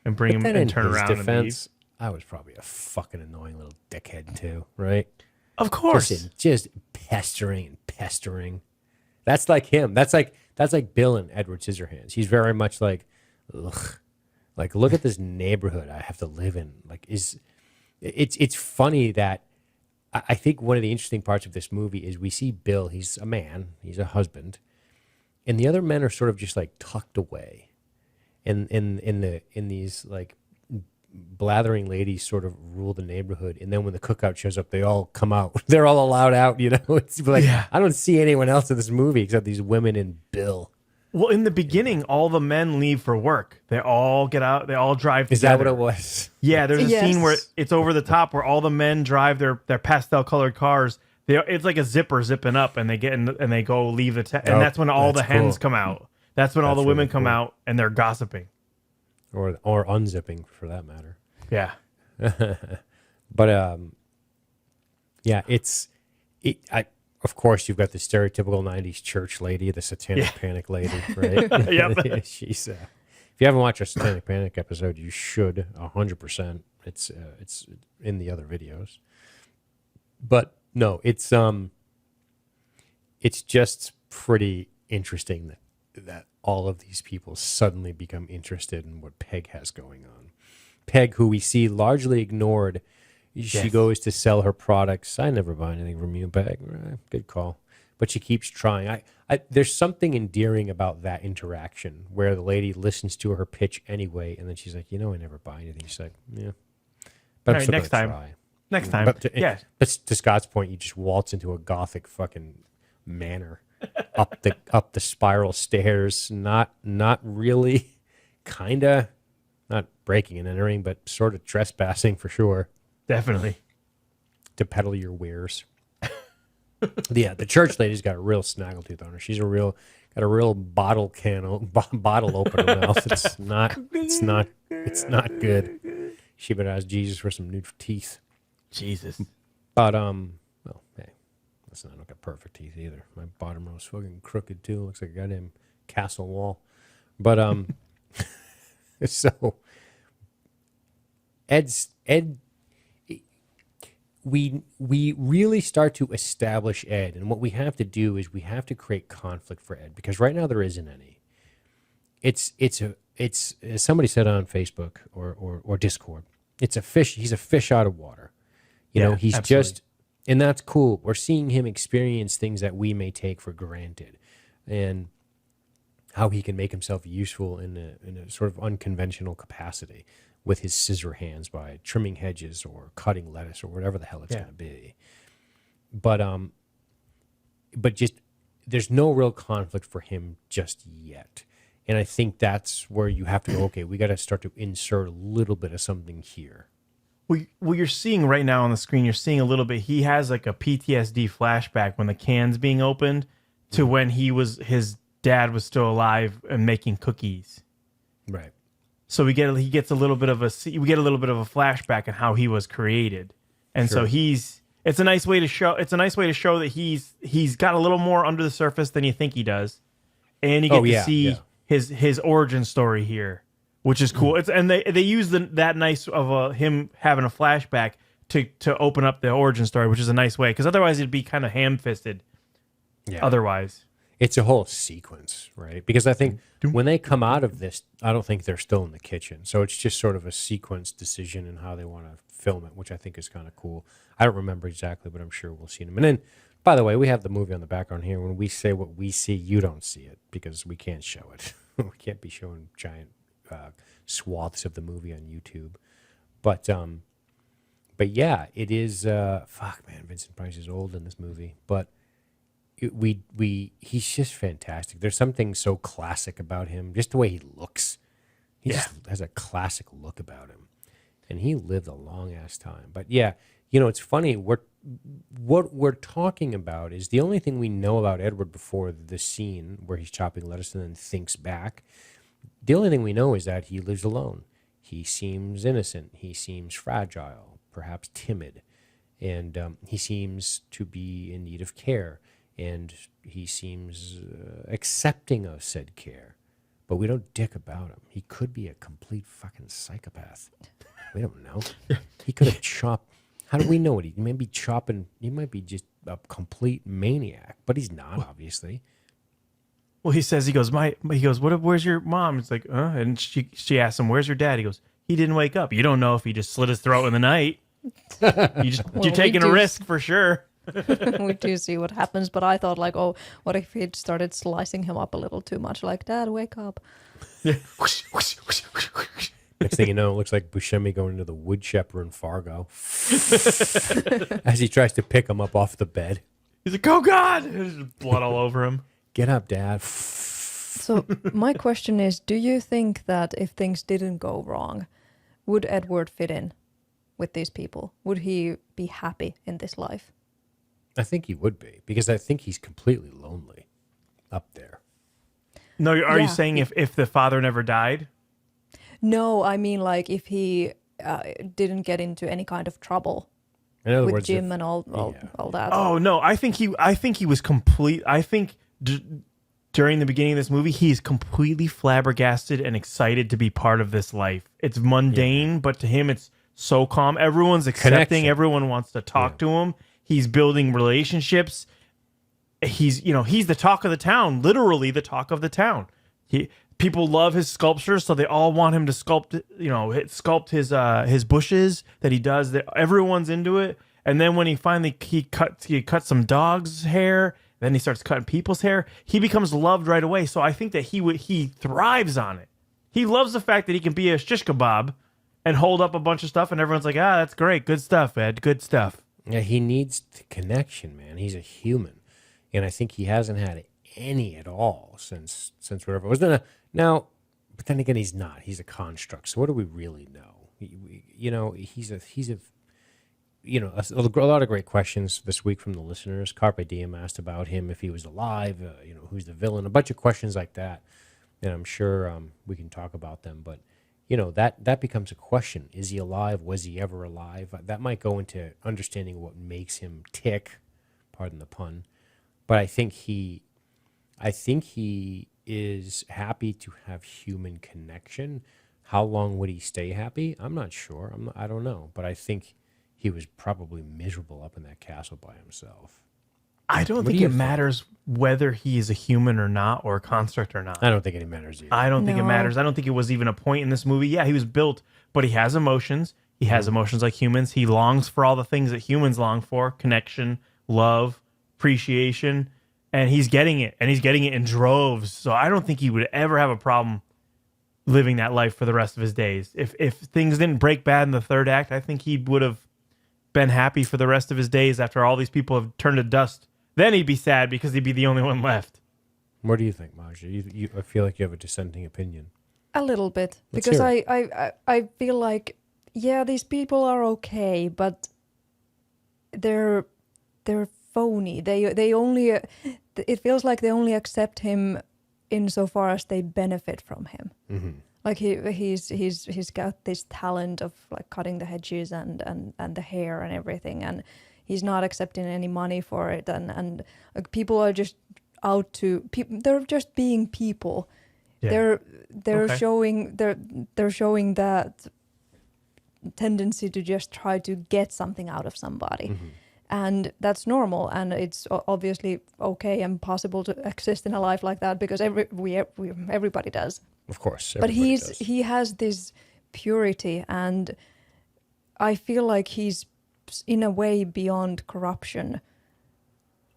and bring them
Then
and
in
turn
his
around and leave.
defense, I was probably a fucking annoying little dickhead too, right?
Of course.
Just pestering and pestering. That's like him. That's like Bill and Edward Scissorhands. He's very much like, ugh. Like, look at this neighborhood I have to live in. Like, it's funny that I think one of the interesting parts of this movie is we see Bill. He's a man. He's a husband, and the other men are sort of just like tucked away, in these like blathering ladies sort of rule the neighborhood. And then when the cookout shows up, they all come out. They're all allowed out. It's like I don't see anyone else in this movie except these women and Bill.
Well, in the beginning, all the men leave for work. They all get out. They all drive together.
Is that what it was?
Yeah, there's a
Yes.
scene where it's over the top where all the men drive their pastel colored cars. It's like a zipper zipping up, and they get in and they go leave the and that's when all the
that's
hens
cool.
come out. That's when all
That's
the women
really
come
cool.
out and they're gossiping.
Or unzipping for that matter.
Yeah.
But yeah, of course you've got the stereotypical 90s church lady, the Satanic Panic lady, right?
Yep.
She's if you haven't watched our Satanic Panic episode, you should 100%. It's in the other videos. But no, it's it's just pretty interesting that all of these people suddenly become interested in what Peg has going on. Peg, who we see largely ignored, she goes to sell her products. I never buy anything from you, Peg. Good call. But she keeps trying. There's something endearing about that interaction where the lady listens to her pitch anyway, and then she's like, I never buy anything. She's like, yeah. But I'm still
next time.
try.
Next time.
But to Scott's point, you just waltz into a gothic fucking manor up the spiral stairs. Not really, kinda, not breaking and entering, but sort of trespassing for sure.
Definitely.
To peddle your wares. The church lady's got a real snaggletooth on her. She's got a real bottle opener mouth. It's not good. She better ask Jesus for some new teeth.
Jesus.
But well, hey, listen, I don't got perfect teeth either. My bottom row's fucking crooked too. Looks like a goddamn castle wall. But so Ed. We really start to establish Ed, and what we have to do is we have to create conflict for Ed, because right now there isn't any. It's as somebody said on Facebook or Discord, it's a fish. He's a fish out of water. He's
absolutely.
just, and that's cool. We're seeing him experience things that we may take for granted, and how he can make himself useful in a sort of unconventional capacity with his scissor hands by trimming hedges or cutting lettuce or whatever the hell it's going to be. But just there's no real conflict for him just yet. And I think that's where you have to go, okay, we got to start to insert a little bit of something here.
Well, you're seeing right now on the screen, you're seeing a little bit. He has like a PTSD flashback when the can's being opened to when his dad was still alive and making cookies.
Right.
So we get a little bit of a flashback on how he was created, and so it's a nice way to show that he's got a little more under the surface than you think he does, and you get to see his origin story here, which is cool. And they use that nice of him having a flashback to open up the origin story, which is a nice way, because otherwise it'd be kind of ham-fisted. Yeah. Otherwise.
It's a whole sequence, right? Because I think when they come out of this, I don't think they're still in the kitchen. So it's just sort of a sequence decision in how they want to film it, which I think is kind of cool. I don't remember exactly, but I'm sure we'll see them. And then, by the way, we have the movie on the background here. When we say what we see, you don't see it because we can't show it. We can't be showing giant swaths of the movie on YouTube. But yeah, it is. Fuck, man, Vincent Price is old in this movie, but. He's just fantastic. There's something so classic about him, just the way he looks. He just has a classic look about him, and he lived a long ass time. But yeah, it's funny. What we're talking about is the only thing we know about Edward before the scene where he's chopping lettuce and then thinks back. The only thing we know is that he lives alone. He seems innocent. He seems fragile, perhaps timid, and he seems to be in need of care. And he seems accepting of said care. But we don't dick about him. He could be a complete fucking psychopath. We don't know. He could have chopped. How do we know it? He may be chopping. He might be just a complete maniac. But he's not, obviously.
Well, he goes, where's your mom? It's like, and she asks him, where's your dad? He goes, he didn't wake up. You don't know if he just slit his throat in the night. You're taking a risk for sure.
We do see what happens, but I thought like, oh, what if he'd started slicing him up a little too much? Like, Dad, wake up.
Yeah.
Next thing you know, it looks like Buscemi going into the wood chipper in Fargo as he tries to pick him up off the bed.
He's like, oh God! There's blood all over him.
Get up, Dad.
So my question is, do you think that if things didn't go wrong, would Edward fit in with these people? Would he be happy in this life?
I think he would be, because I think he's completely lonely up there.
No, are you saying if the father never died?
No, I mean like if he didn't get into any kind of trouble with Jim and all that.
Oh no, I think he was complete. I think during the beginning of this movie, he's completely flabbergasted and excited to be part of this life. It's mundane, but to him, it's so calm. Everyone's accepting. Everyone wants to talk to him. He's building relationships. he's the talk of the town, literally the talk of the town. People love his sculptures, so they all want him to sculpt his bushes that he does. That everyone's into it. And then when he finally he cuts some dog's hair, then he starts cutting people's hair. He becomes loved right away. So I think that he thrives on it. He loves the fact that he can be a shish kebab and hold up a bunch of stuff, and everyone's like, that's great, good stuff, Ed, good stuff.
Yeah, he needs the connection, man. He's a human, and I think he hasn't had any at all since whatever it was. Now, but then again, he's not. He's a construct. So what do we really know? He's a lot of great questions this week from the listeners. Carpe Diem asked about him if he was alive. Who's the villain? A bunch of questions like that, and I'm sure we can talk about them. But that becomes a question: is he alive? Was he ever alive? That might go into understanding what makes him tick. Pardon the pun, but I think he is happy to have human connection. How long would he stay happy? I'm not sure. I don't know, but I think he was probably miserable up in that castle by himself.
I don't think it matters whether he is a human or not, or a construct or not.
I don't think it matters either.
I don't think it matters. I don't think it was even a point in this movie. Yeah, he was built, but he has emotions. He has emotions like humans. He longs for all the things that humans long for: connection, love, appreciation, and he's getting it, and he's getting it in droves. So I don't think he would ever have a problem living that life for the rest of his days. If things didn't break bad in the third act, I think he would have been happy for the rest of his days after all these people have turned to dust. Then he'd be sad because he'd be the only one left.
What do you think, Maja? I feel like you have a dissenting opinion.
A little bit.
Let's
Because
hear
I feel like, yeah, these people are okay, but they're phony. They only, it feels like they only accept him insofar as they benefit from him. Mm-hmm. Like he's got this talent of like cutting the hedges and the hair and everything, and he's not accepting any money for it, and like, people are just out to they're just being people. Yeah. They're okay. they're showing that tendency to just try to get something out of somebody. Mm-hmm. And that's normal, and it's obviously okay and possible to exist in a life like that, because everybody does.
Of course,
but he has this purity, and I feel like he's in a way beyond corruption.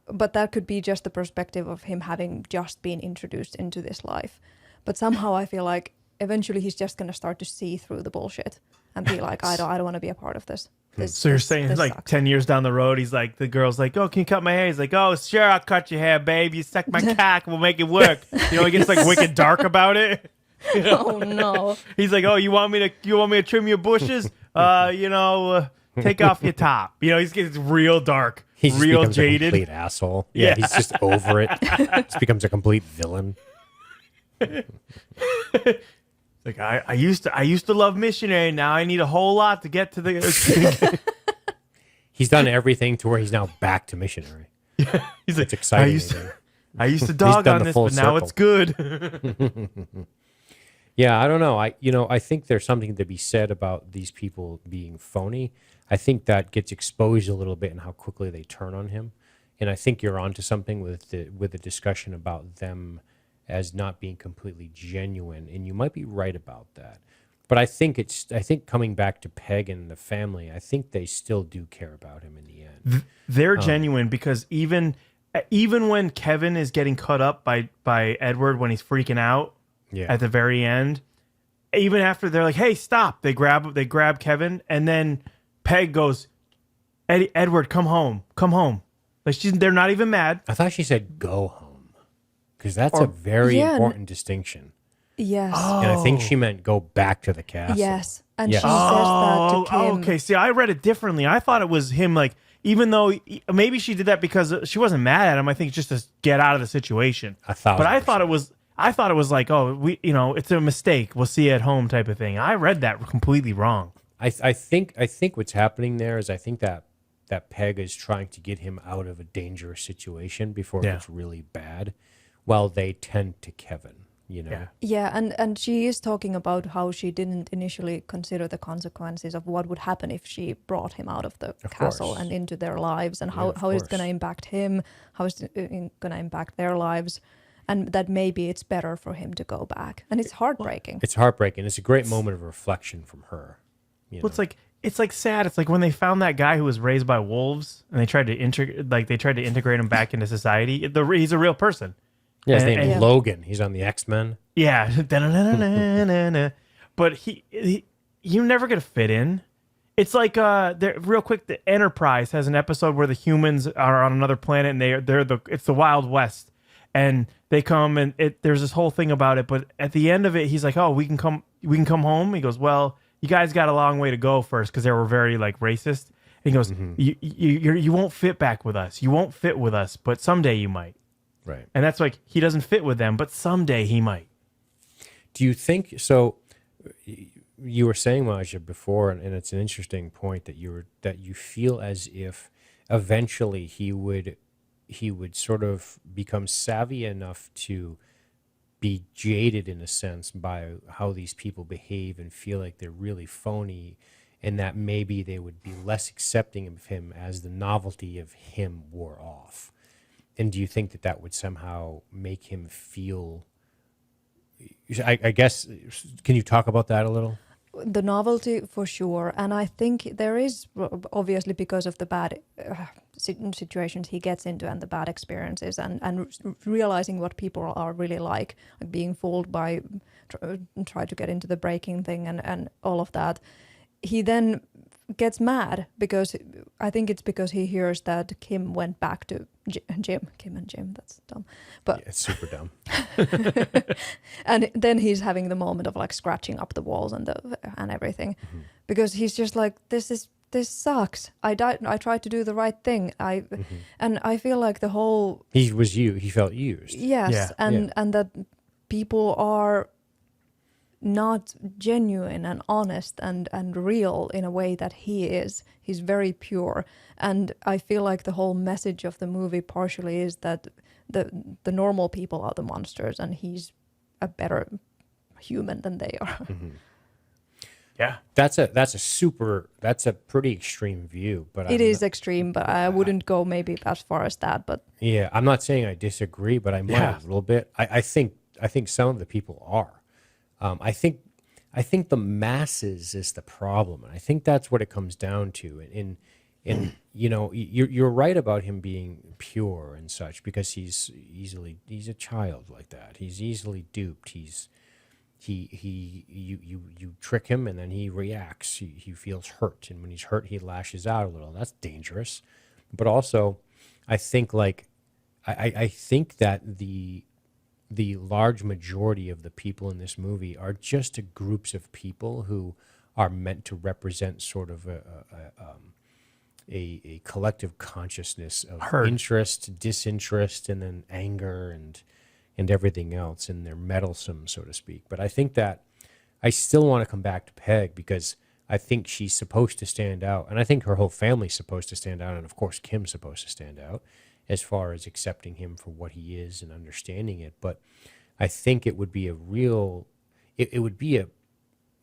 But that could be just the perspective of him having just been introduced into this life. But somehow I feel like eventually he's just going to start to see through the bullshit and be like, I don't want to be a part of this.
So you're saying like sucks. 10 years down the road, he's like, the girl's like, oh, can you cut my hair? He's like, oh, sure, I'll cut your hair, babe. You suck my cock, we'll make it work. He gets like wicked dark about it.
Oh no.
He's like, oh, you want me to trim your bushes? Take off your top. He gets real dark, real jaded.
A complete asshole. Yeah, he's just over it. Just becomes a complete villain.
Like I used to love missionary. Now I need a whole lot to get to the.
He's done everything to where he's now back to missionary.
Yeah, he's like,
it's exciting.
I used to dog on this, but now it's good.
Yeah, I don't know. I think there's something to be said about these people being phony. I think that gets exposed a little bit in how quickly they turn on him, and I think you're onto something with the discussion about them as not being completely genuine, and you might be right about that. But I think coming back to Peg and the family, I think they still do care about him in the end.
They're genuine, because even when Kevin is getting cut up by Edward when he's freaking out at the very end, even after they're like, "Hey, stop!" They grab Kevin, and then Peg goes, "Edward, come home." Like they're not even mad.
I thought she said, "Go home." Because that's a very important distinction.
Yes.
Oh. And I think she meant go back to the castle.
Yes. And she says that to Kim.
Okay. See, I read it differently. I thought it was him, like, even though maybe she did that because she wasn't mad at him. I think just to get out of the situation. I thought it was like, oh, it's a mistake. We'll see you at home type of thing. I read that completely wrong.
I think what's happening there is I think that Peg is trying to get him out of a dangerous situation before it gets really bad. Well, they tend to Kevin. you know.
Yeah.
Yeah, and she is talking about how she didn't initially consider the consequences of what would happen if she brought him out of the castle
course.
and into their lives, and
Yeah,
how,
of
how it's going to
course.
impact him, how it's going to impact their lives, and that maybe it's better for him to go back. And it's heartbreaking.
It's heartbreaking. It's a great moment of reflection from her. You
Well,
know?
it's like sad. It's like when they found that guy who was raised by wolves, and they tried to integrate him back into society. He's a real person.
Yeah, his name is
Yeah.
Logan. He's on the X-Men.
Yeah, but he you're never gonna fit in. It's like real quick. The Enterprise has an episode where the humans are on another planet, and it's the Wild West, and they come and there's this whole thing about it. But at the end of it, he's like, "Oh, we can come home." He goes, "Well, you guys got a long way to go first because they were very like racist." And he goes, "You won't fit back with us. You won't fit with us, but someday you might."
Right.
And that's like he doesn't fit with them, but someday he might.
Do you think so? You were saying, Maja, before, and it's an interesting point that you feel as if eventually he would sort of become savvy enough to be jaded in a sense by how these people behave and feel like they're really phony, and that maybe they would be less accepting of him as the novelty of him wore off. And do you think that would somehow make him feel? I guess, can you talk about that a little?
The novelty for sure, and I think there is obviously because of the bad situations he gets into and the bad experiences, and realizing what people are really like being fooled by try to get into the breaking thing and all of that. He then gets mad because I think it's because he hears that Kim went back to Jim. Kim and Jim, that's dumb. But
Yeah, it's super dumb.
and then he's having the moment of like scratching up the walls and everything, because he's just like, this sucks. I tried to do the right thing. And I feel like the whole
He felt used.
yes,
Yeah.
and that people are not genuine and honest and real in a way that he is. He's very pure. And I feel like the whole message of the movie partially is that the normal people are the monsters and he's a better human than they are.
Yeah.
That's a pretty extreme view, but
It is extreme, but I wouldn't go maybe as far as that. But
yeah, I'm not saying I disagree, but I might
Yeah.
a little bit. I think some of the people are. I think the masses is the problem, and I think that's what it comes down to. And you know, you're right about him being pure and such, because he's a child like that. He's easily duped. You trick him and then he reacts. He feels hurt, and when he's hurt, he lashes out a little. That's dangerous. But also, I think I think that the large majority of the people in this movie are just groups of people who are meant to represent sort of a collective consciousness of
Herd.
interest, disinterest, and then anger and everything else, and they're meddlesome, so to speak. But I think that I still want to come back to Peg, because I think she's supposed to stand out, and I think her whole family's supposed to stand out, and of course Kim's supposed to stand out as far as accepting him for what he is and understanding it. But I think it would be it would be a,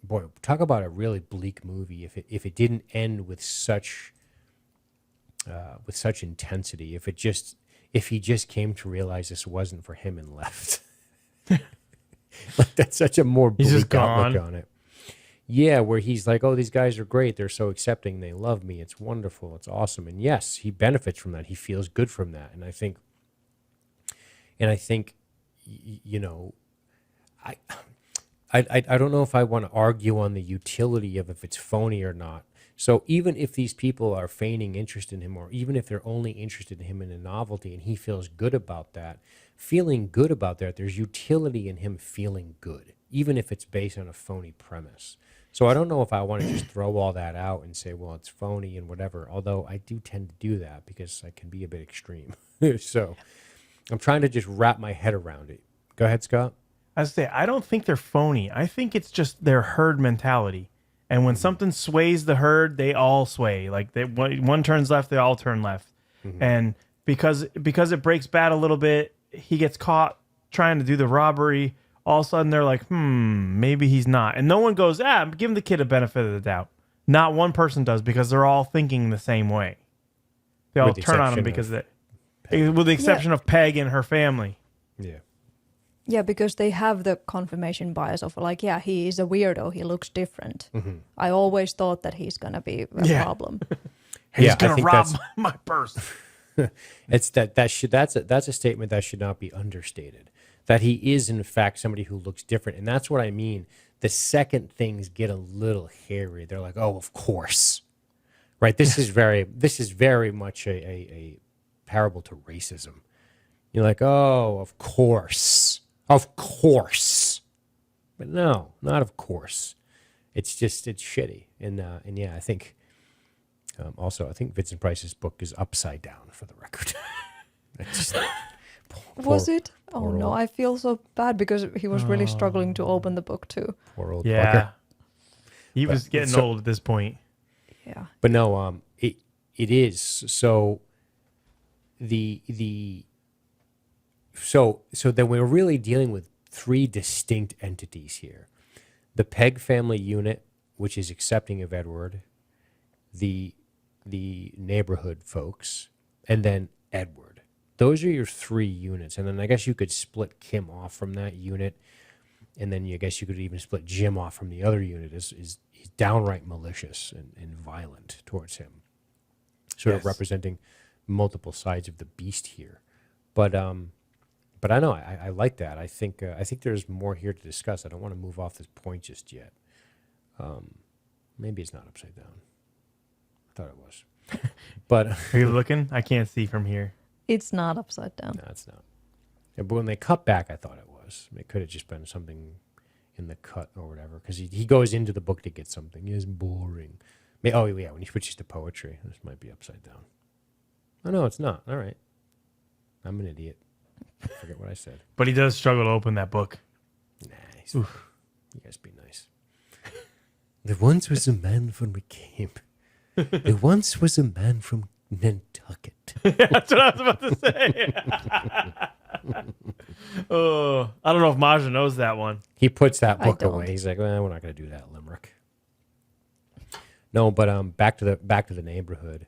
boy, talk about a really bleak movie if it didn't end with such intensity. If he just came to realize this wasn't for him and left. Like, that's such a more
He's just
bleak outlook
gone.
on it. Yeah, where he's like, oh, these guys are great. They're so accepting. They love me. It's wonderful. It's awesome. And yes, he benefits from that. He feels good from that. And I think, you know, I don't know if I want to argue on the utility of if it's phony or not. So even if these people are feigning interest in him, or even if they're only interested in him in a novelty and he feels good about that, feeling good about that, there's utility in him feeling good, even if it's based on a phony premise. So I don't know if I want to just throw all that out and say, well, it's phony and whatever, although I do tend to do that because I can be a bit extreme. So I'm trying to just wrap my head around it. Go ahead, Scott.
I say, I don't think they're phony. I think it's just their herd mentality. And when something sways the herd, they all sway. Like one turns left, they all turn left. And because it breaks bad a little bit, he gets caught trying to do the robbery. all of a sudden they're like, maybe he's not. And no one goes, give the kid a benefit of the doubt. Not one person does because they're all thinking the same way. They all turn on him because with the exception of Peg and her family.
Yeah.
Yeah, because they have the confirmation bias of like, yeah, he is a weirdo. He looks different.
Mm-hmm.
I always thought that he's going to be a problem.
He's going to rob my purse.
It's that's a statement that should not be understated. That he is in fact somebody who looks different, and that's what I mean. The second things get a little hairy, they're like, "Oh, of course," right? This is very much a parable to racism. You're like, "Oh, of course, but no, not of course. It's shitty." And yeah, I think. Also, I think Vincent Price's book is upside down, for the record.
Was it? Oh no, I feel so bad because he was really struggling to open the book too.
Poor old
yeah.
Parker.
He was getting old at this point.
Yeah.
But no, it is. So so then we're really dealing with three distinct entities here. The Peg family unit, which is accepting of Edward, the neighborhood folks, and then Edward. Those are your three units. And then I guess you could split Kim off from that unit. And then I guess you could even split Jim off from the other unit. He's downright malicious and violent towards him. Sort of representing multiple sides of the beast here. But I know I like that. I think there's more here to discuss. I don't want to move off this point just yet. Maybe it's not upside down. I thought it was. But
are you looking? I can't see from here.
It's not upside down.
No, it's not. Yeah, but when they cut back, I thought it was. It could have just been something in the cut or whatever. Because he goes into the book to get something. It's boring. Oh, yeah, when he switches to poetry, this might be upside down. Oh, no, it's not. All right. I'm an idiot. I forget what I said.
But he does struggle to open that book.
Nice. You guys be nice. There once was a man from Cape. There once was a man from Nantucket.
That's what I was about to say. Oh, I don't know if Maja knows that one.
He puts that book away. He's like, well, we're not going to do that, Limerick. No, but back to the neighborhood.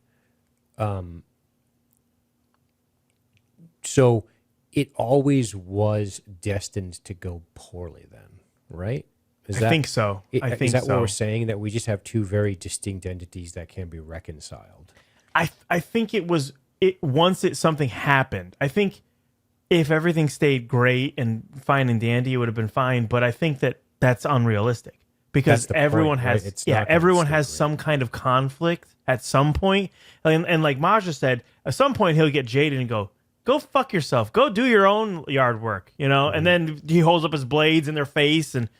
So it always was destined to go poorly then, right?
I think so.
Is that what we're saying? That we just have two very distinct entities that can be reconciled?
I think it was once something happened. I think if everything stayed great and fine and dandy, it would have been fine. But I think that's unrealistic because everyone has everyone has some kind of conflict at some point. And like Maja said, at some point he'll get jaded and go fuck yourself. Go do your own yard work, you know? Mm-hmm. And then he holds up his blades in their face and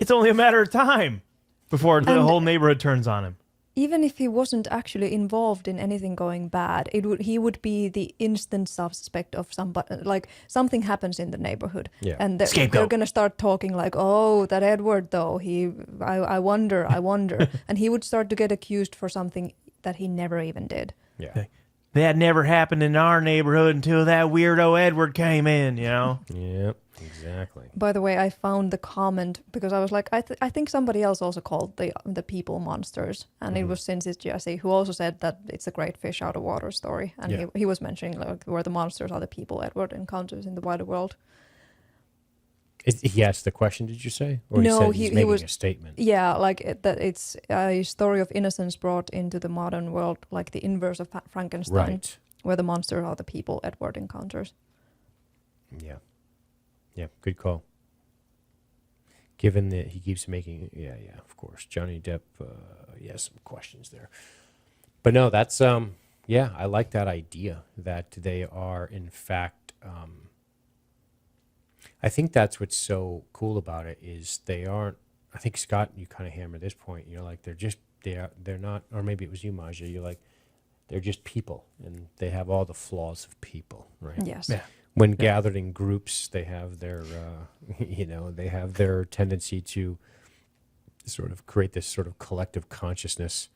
it's only a matter of time before the whole neighborhood turns on him.
Even if he wasn't actually involved in anything going bad, he would be the instant suspect of somebody. Like something happens in the neighborhood, and they're going to start talking like, "Oh, that Edward though. I wonder," and he would start to get accused for something that he never even did.
Yeah.
That never happened in our neighborhood until that weirdo Edward came in, you know?
Yep, exactly.
By the way, I found the comment because I was like, I think somebody else also called the people monsters. And it was Since It's Jesse who also said that it's a great fish out of water story. And he was mentioning like where the monsters are the people Edward encounters in the wider world.
He asked the question, did you say? Or
no,
he's making a statement.
Yeah, like it's a story of innocence brought into the modern world, like the inverse of Frankenstein,
right?
Where the monsters are the people Edward encounters.
Yeah, good call. Given that he keeps making, of course, Johnny Depp, some questions there. But no, that's I like that idea that they are in fact. I think that's what's so cool about it is they aren't. I think Scott, you kind of hammered this point. You're like they're not, or maybe it was you, Maja. You're like they're just people, and they have all the flaws of people, right?
Yes.
Yeah.
When gathered in groups, they have their, they have their tendency to sort of create this sort of collective consciousness,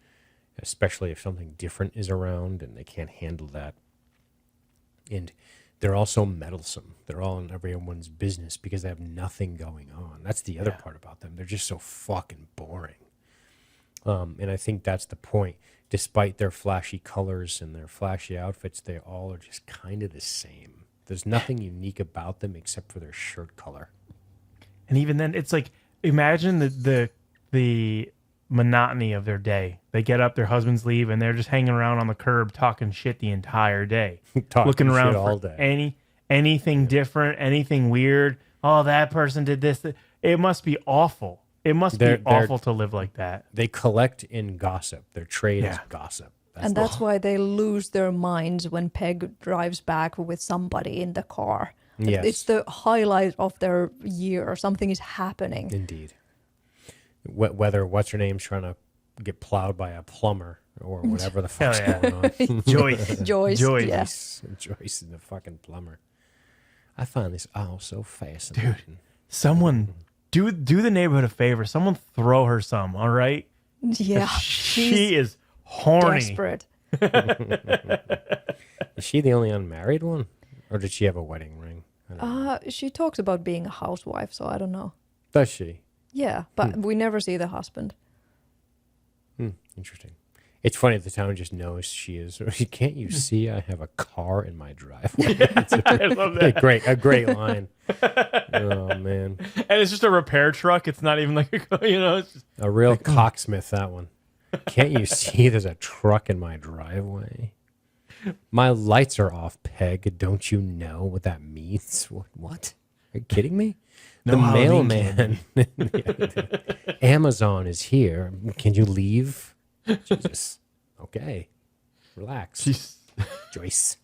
especially if something different is around and they can't handle that. And they're all so meddlesome. They're all in everyone's business because they have nothing going on. That's the other part about them. They're just so fucking boring. And I think that's the point. Despite their flashy colors and their flashy outfits, they all are just kind of the same. There's nothing unique about them except for their shirt color.
And even then, it's like, imagine the monotony of their day. They get up, their husbands leave, and they're just hanging around on the curb talking shit the entire day. Looking around for
all day.
anything different, anything weird. Oh, that person did this. It must be awful. It must be awful to live like that.
They collect in gossip. Their trade is gossip.
That's why they lose their minds when Peg drives back with somebody in the car.
Yes.
It's the highlight of their year. Something is happening.
Indeed. Whether what's her name's trying to get plowed by a plumber or whatever the fuck's going on.
Joyce.
Yeah.
Joyce and the fucking plumber. I find this all so fascinating.
Dude, someone do the neighborhood a favor. Someone throw her some, all right?
Yeah.
She is horny.
Desperate.
Is she the only unmarried one? Or did she have a wedding ring? I don't know.
She talks about being a housewife, so I don't know.
Does she?
Yeah, but we never see the husband.
Interesting. It's funny that the town just knows she is. Can't you see I have a car in my driveway?
I love that.
A great line. Oh, man.
And it's just a repair truck. It's not even like, it's just
A real cocksmith, that one. Can't you see there's a truck in my driveway? My lights are off, Peg. Don't you know what that means? What? Are you kidding me? The mailman. Amazon is here. Can you leave? Jesus. Okay. Relax. Joyce.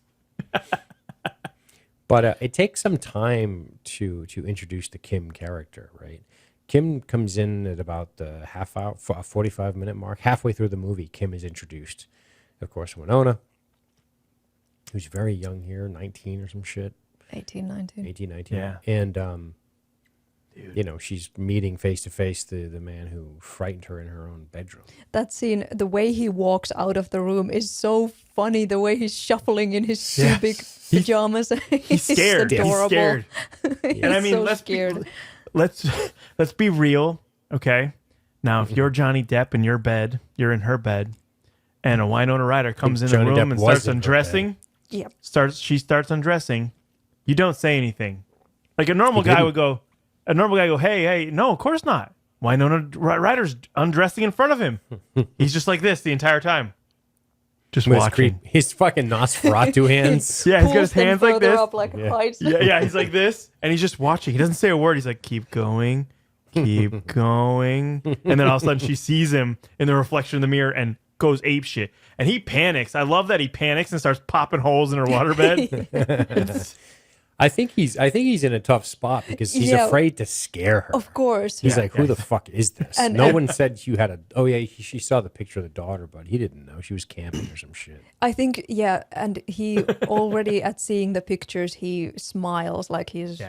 But it takes some time to introduce the Kim character, right? Kim comes in at about the 45-minute mark. Halfway through the movie, Kim is introduced. Of course, Winona, who's very young here, 19 or some shit.
18, 19.
Yeah.
And, she's meeting face-to-face the man who frightened her in her own bedroom.
That scene, the way he walks out of the room is so funny. The way he's shuffling in his two big pajamas.
He's scared.
Adorable.
He's scared.
And
I mean,
so
let's
scared.
Let's be real, okay? Now, if you're Johnny Depp in your bed, you're in her bed, and a Winona Ryder comes in the
Johnny
room
Depp
and
was
starts
in her
undressing.
Yep.
She starts undressing. You don't say anything. Like a normal guy would go. A normal guy go, hey, no, of course not. Winona Ryder's undressing in front of him. He's just like this the entire time. Just watching.
His fucking Nosferatu hands.
Yeah, he's got his
Pulls them
hands like
further
this.
up like heights.
Yeah, he's like this, and he's just watching. He doesn't say a word. He's like, keep going, keep going. And then all of a sudden she sees him in the reflection in the mirror and goes ape shit. And he panics. I love that he panics and starts popping holes in her waterbed.
I think he's in a tough spot because he's afraid to scare her.
Of course.
He's like, who the fuck is this?
And-
No one said you had a... Oh, yeah, she saw the picture of the daughter, but he didn't know. She was camping or some shit.
I think, and he already at seeing the pictures, he smiles like he's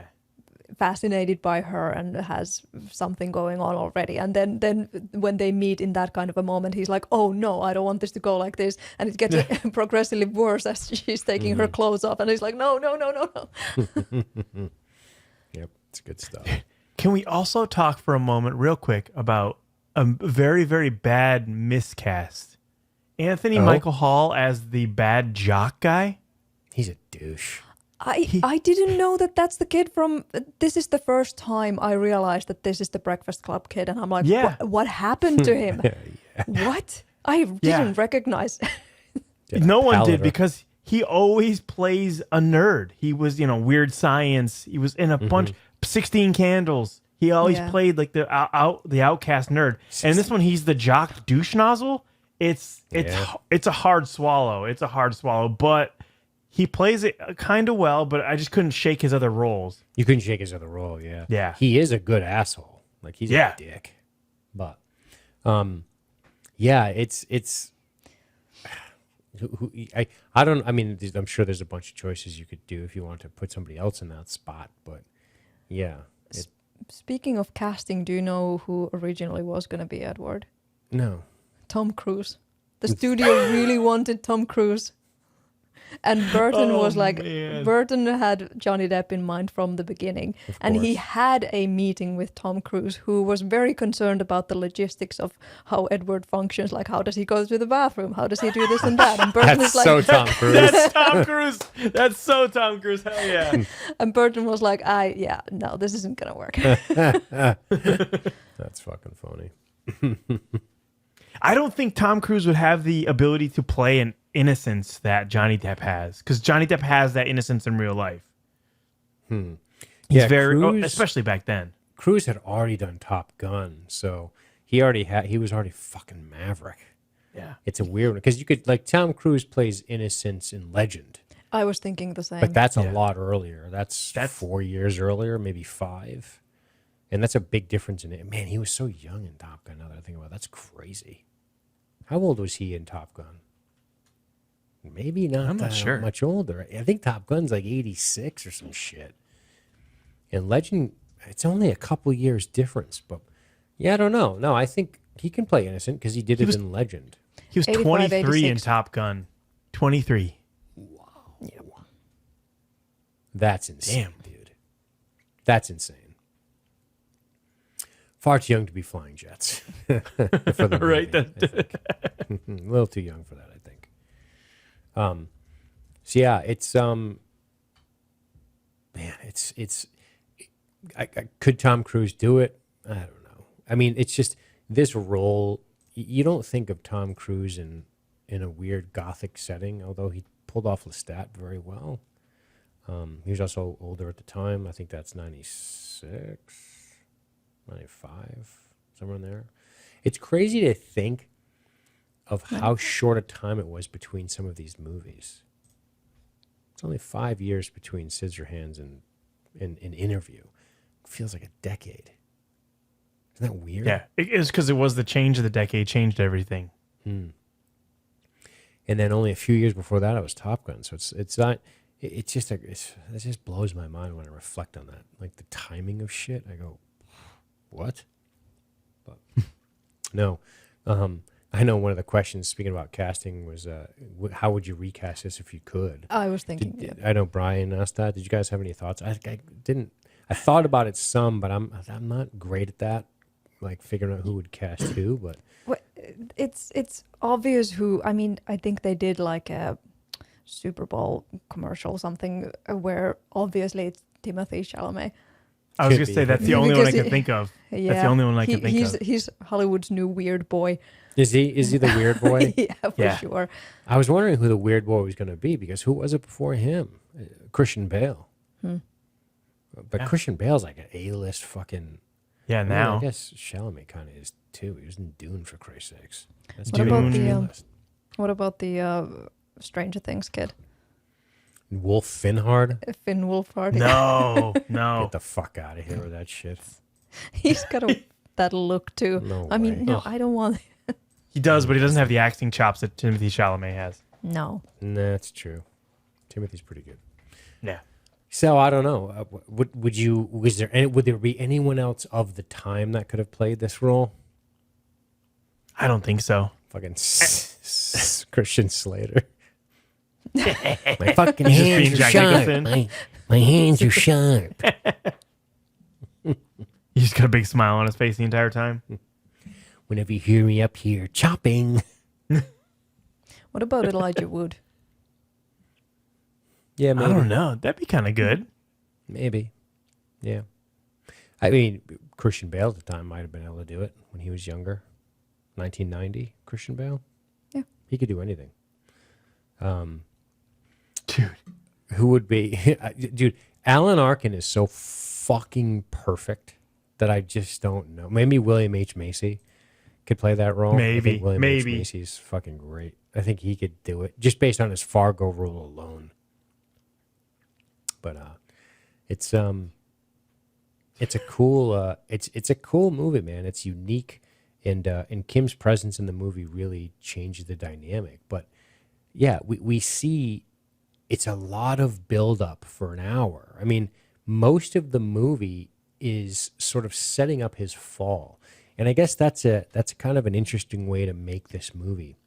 fascinated by her and has something going on already. And then when they meet in that kind of a moment, he's like, oh no, I don't want this to go like this. And it gets progressively worse as she's taking her clothes off. And he's like, no.
Yep, it's good stuff.
Can we also talk for a moment real quick about a very, very bad miscast? Anthony Michael Hall as the bad jock guy?
He's a douche.
I didn't know that that's the kid from... This is the first time I realized that this is the Breakfast Club kid. And I'm like, what happened to him? What? I didn't recognize.
No one did because he always plays a nerd. He was, Weird Science. He was in a bunch... 16 Candles. He always played like the Outcast nerd. And this one, he's the jock douche nozzle. It's a hard swallow. It's a hard swallow, but... He plays it kind of well, but I just couldn't shake his other roles.
You couldn't shake his other role, yeah.
Yeah.
He is a good asshole. Like, he's a dick. But, it's... I don't... I mean, I'm sure there's a bunch of choices you could do if you want to put somebody else in that spot, but, yeah.
Speaking of casting, do you know who originally was going to be Edward?
No.
Tom Cruise. The studio really wanted Tom Cruise. And Burton
Oh,
was like,
man.
Burton had Johnny Depp in mind from the beginning. And he
course.
had a meeting with Tom Cruise, who was very concerned about the logistics of how Edward functions. Like, how does he go to the bathroom? How does he do this and that? And Burton
That's
is like,
so Tom Cruise.
That's Tom Cruise. That's so Tom Cruise. Hell yeah.
and Burton was like, no, this isn't going to work.
That's fucking funny.
I don't think Tom Cruise would have the ability to play an innocence that Johnny Depp has, because Johnny Depp has that innocence in real life. He's
Yeah,
very,
Cruise-
especially back then.
Cruise had already done Top Gun, so he was already fucking Maverick.
Yeah.
It's a weird one because you could like Tom Cruise plays innocence in Legend,
I was thinking the same.
but that's a
Yeah.
lot earlier. That's 4 years earlier, maybe 5, and that's a big difference in it. Man, he was so young in Top Gun. Now that I think about it, that's crazy. How old was he in Top Gun? Maybe not.
I'm not sure.
Much older. I think Top Gun's like 86 or some shit. And Legend, it's only a couple years difference, but yeah, I don't know. No, I think he can play innocent because he did it in Legend.
He was
85,
23 in
86.
Top Gun. 23.
That's insane,
Damn.
dude. That's insane. Far too young to be flying jets. For the
Right,
movie, I think. A little too young for that, I think. So yeah, it's man, could Tom Cruise do it? I don't know. I mean, it's just this role. You don't think of Tom Cruise in a weird gothic setting, although he pulled off Lestat very well. He was also older at the time. I think that's 96, 95, somewhere in there. It's crazy to think of how short a time it was between some of these movies. It's only 5 years between Scissorhands and an Interview. It feels like a decade. Isn't that weird?
Yeah. It was because it was the change of the decade, changed everything.
And then only a few years before that, it was Top Gun. So it's not. It just blows my mind when I reflect on that. Like the timing of shit, I go, what? But no, I know one of the questions speaking about casting was, how would you recast this if you could?
I was thinking.
I know Brian asked that. Did you guys have any thoughts? I didn't. I thought about it some, but I'm not great at that. Like figuring out who would cast who, but
Well, it's obvious who. I mean, I think they did like a Super Bowl commercial or something where obviously it's Timothy Chalamet.
I was
Could
going to
be.
say that's the only one I
Because
could think of.
Yeah,
That's the only one I could think of.
He's Hollywood's new weird boy.
is he the weird boy?
Yeah, for
Yeah.
sure.
I was wondering who the weird boy was going to be because who was it before him? Christian Bale. But Christian Bale's like an A-list fucking.
Yeah,
Well,
now.
I guess Chalamet kind of is too. He was in Dune for Christ's sakes. That's
What
too
about
much
the,
on list.
What about the Stranger Things kid,
Wolf Finhard?
Finn Wolfhard?
No, no.
Get the fuck out of here with that shit.
He's got that look too.
No
I mean,
way.
no,
Ugh.
I don't want.
He does, but he doesn't have the acting chops that Timothy Chalamet has.
No.
Nah, that's true. Timothy's pretty good.
Yeah.
So I don't know. Would there be anyone else of the time that could have played this role?
I don't think so.
Fucking Christian Slater. My fucking
He's just
hands
being
are
Jack
sharp.
Nicholson.
My hands are sharp.
He's got a big smile on his face the entire time.
Whenever you hear me up here chopping.
What about Elijah Wood?
Yeah,
I
maybe.
don't know. That'd be kind of good.
Maybe. Yeah. I mean, Christian Bale at the time might have been able to do it when he was younger. 1990, Christian Bale.
Yeah.
He could do anything.
Dude.
Who would be... Dude, Alan Arkin is so fucking perfect that I just don't know. Maybe William H. Macy could play that role. I
Maybe,
think William
maybe.
H. Macy's fucking great. I think he could do it just based on his Fargo role alone. But it's a cool it's a cool movie, man. It's unique, and Kim's presence in the movie really changed the dynamic. But yeah, we see it's a lot of build up for an hour. I mean, most of the movie is sort of setting up his fall, and I guess that's a kind of an interesting way to make this movie.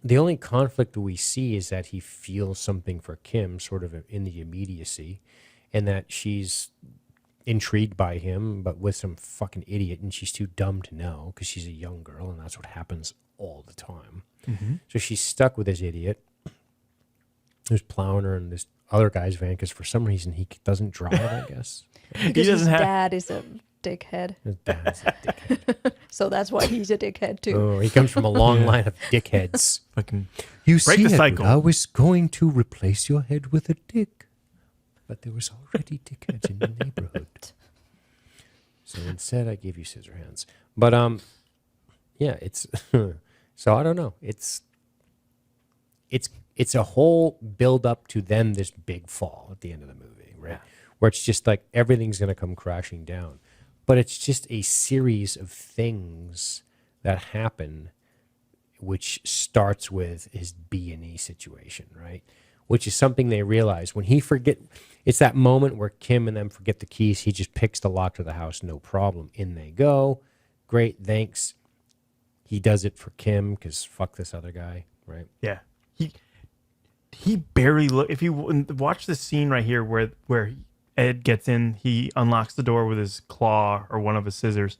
the only conflict that we see is that he feels something for Kim, sort of in the immediacy, and that she's intrigued by him, but with some fucking idiot, and she's too dumb to know because she's a young girl, and that's what happens all the time. So she's stuck with this idiot who's plowing her in this other guy's van because for some reason he doesn't drive, I guess.
Because his dad is a dickhead.
His dad's a dickhead.
So that's why he's a dickhead too.
Oh, he comes from a long line of dickheads.
Fucking
You
break
see,
the
Edward,
cycle.
I was going to replace your head with a dick, but there was already dickheads in the neighborhood. So instead, I gave you Scissorhands. But yeah, it's so I don't know. It's a whole build up to then this big fall at the end of the movie, right?
Yeah.
Where it's just like everything's going to come crashing down, but it's just a series of things that happen, which starts with his B&E situation, right? Which is something they realize when he forget. It's that moment where Kim and them forget the keys. He just picks the lock to the house, no problem. In they go. Great, thanks. He does it for Kim because fuck this other guy, right?
Yeah. He barely look. If you watch this scene right here where Ed gets in, he unlocks the door with his claw or one of his scissors.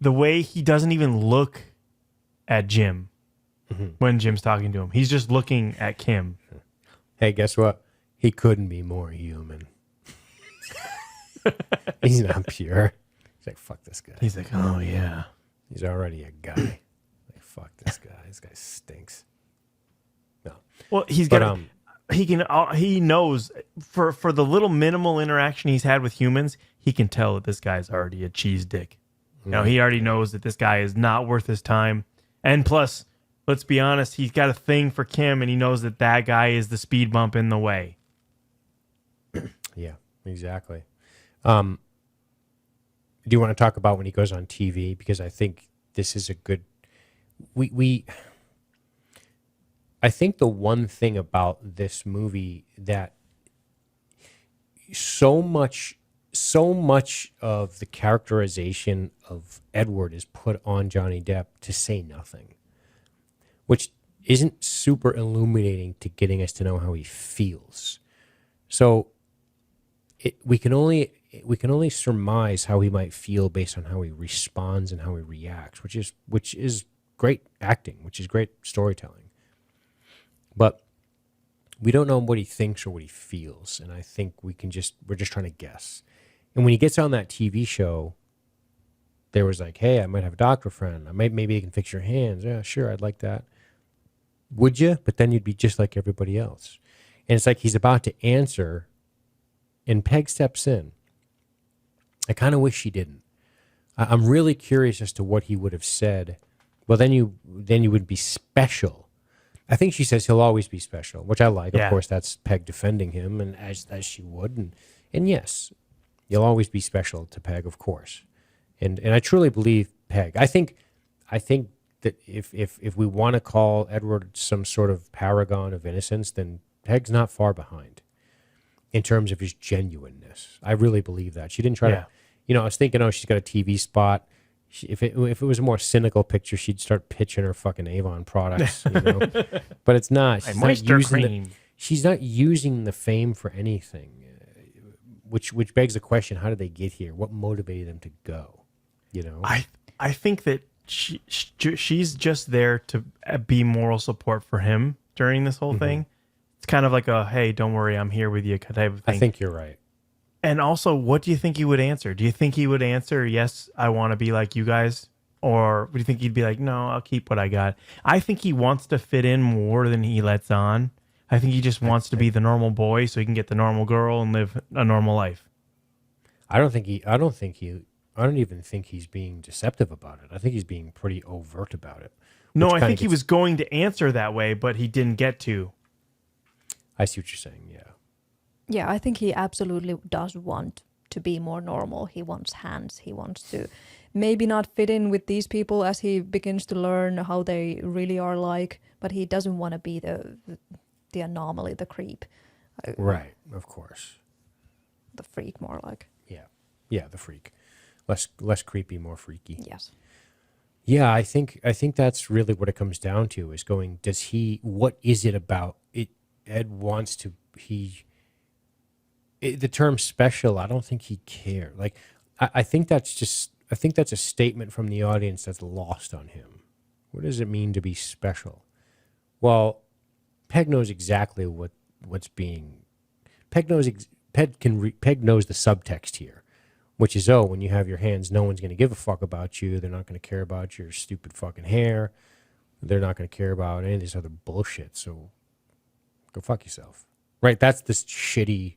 The way he doesn't even look at Jim when Jim's talking to him. He's just looking at Kim.
Hey, guess what? He couldn't be more human. He's not pure. He's like, fuck this guy.
He's like, oh yeah.
He's already a guy. Like, fuck this guy. This guy stinks. No.
Well, he knows for the little minimal interaction he's had with humans, he can tell that this guy's already a cheese dick. You know, he already knows that this guy is not worth his time. And plus, let's be honest, he's got a thing for Kim, and he knows that that guy is the speed bump in the way.
Yeah, exactly. Do you want to talk about when he goes on TV? Because I think this is a good. I think the one thing about this movie that so much of the characterization of Edward is put on Johnny Depp to say nothing, which isn't super illuminating to getting us to know how he feels. So we can only surmise how he might feel based on how he responds and how he reacts, which is great acting, which is great storytelling. But we don't know what he thinks or what he feels, and I think we're just trying to guess. And when he gets on that TV show, there was like, hey, I might have a doctor friend. Maybe he can fix your hands. Yeah, sure, I'd like that. Would you? But then you'd be just like everybody else. And it's like he's about to answer, and Peg steps in. I kind of wish she didn't. I'm really curious as to what he would have said. Well, then you would be special. I think she says he'll always be special, which I like.
Yeah.
Of course, that's Peg defending him, and as she would, and yes, you'll always be special to Peg, of course, and I truly believe Peg. I think that if we want to call Edward some sort of paragon of innocence, then Peg's not far behind in terms of his genuineness. I really believe that she didn't try to. I was thinking, oh, she's got a TV spot. If it was a more cynical picture, she'd start pitching her fucking Avon products, But it's not. She's not using the fame for anything, which begs the question: how did they get here? What motivated them to go?
I think that she's just there to be moral support for him during this whole thing. It's kind of like a hey, don't worry, I'm here with you type of thing.
I think you're right.
And also, what do you think he would answer? Do you think he would answer, yes, I want to be like you guys? Or do you think he'd be like, no, I'll keep what I got? I think he wants to fit in more than he lets on. I think he just wants to be the normal boy so he can get the normal girl and live a normal life.
I don't even think he's being deceptive about it. I think he's being pretty overt about it.
No, I think he was going to answer that way, but he didn't get to.
I see what you're saying, yeah.
Yeah, I think he absolutely does want to be more normal. He wants hands. He wants to maybe not fit in with these people as he begins to learn how they really are like, but he doesn't want to be the anomaly, the creep.
Right, of course.
The freak, more like.
Yeah, the freak. Less creepy, more freaky.
Yes.
Yeah, I think that's really what it comes down to is going, what is it about it? Ed wants to, the term special, I don't think he cared. Like, I think that's a statement from the audience that's lost on him. What does it mean to be special? Well, Peg knows exactly what's being, Peg knows, Peg knows the subtext here, which is, when you have your hands, no one's going to give a fuck about you. They're not going to care about your stupid fucking hair. They're not going to care about any of this other bullshit. So go fuck yourself. Right? That's this shitty,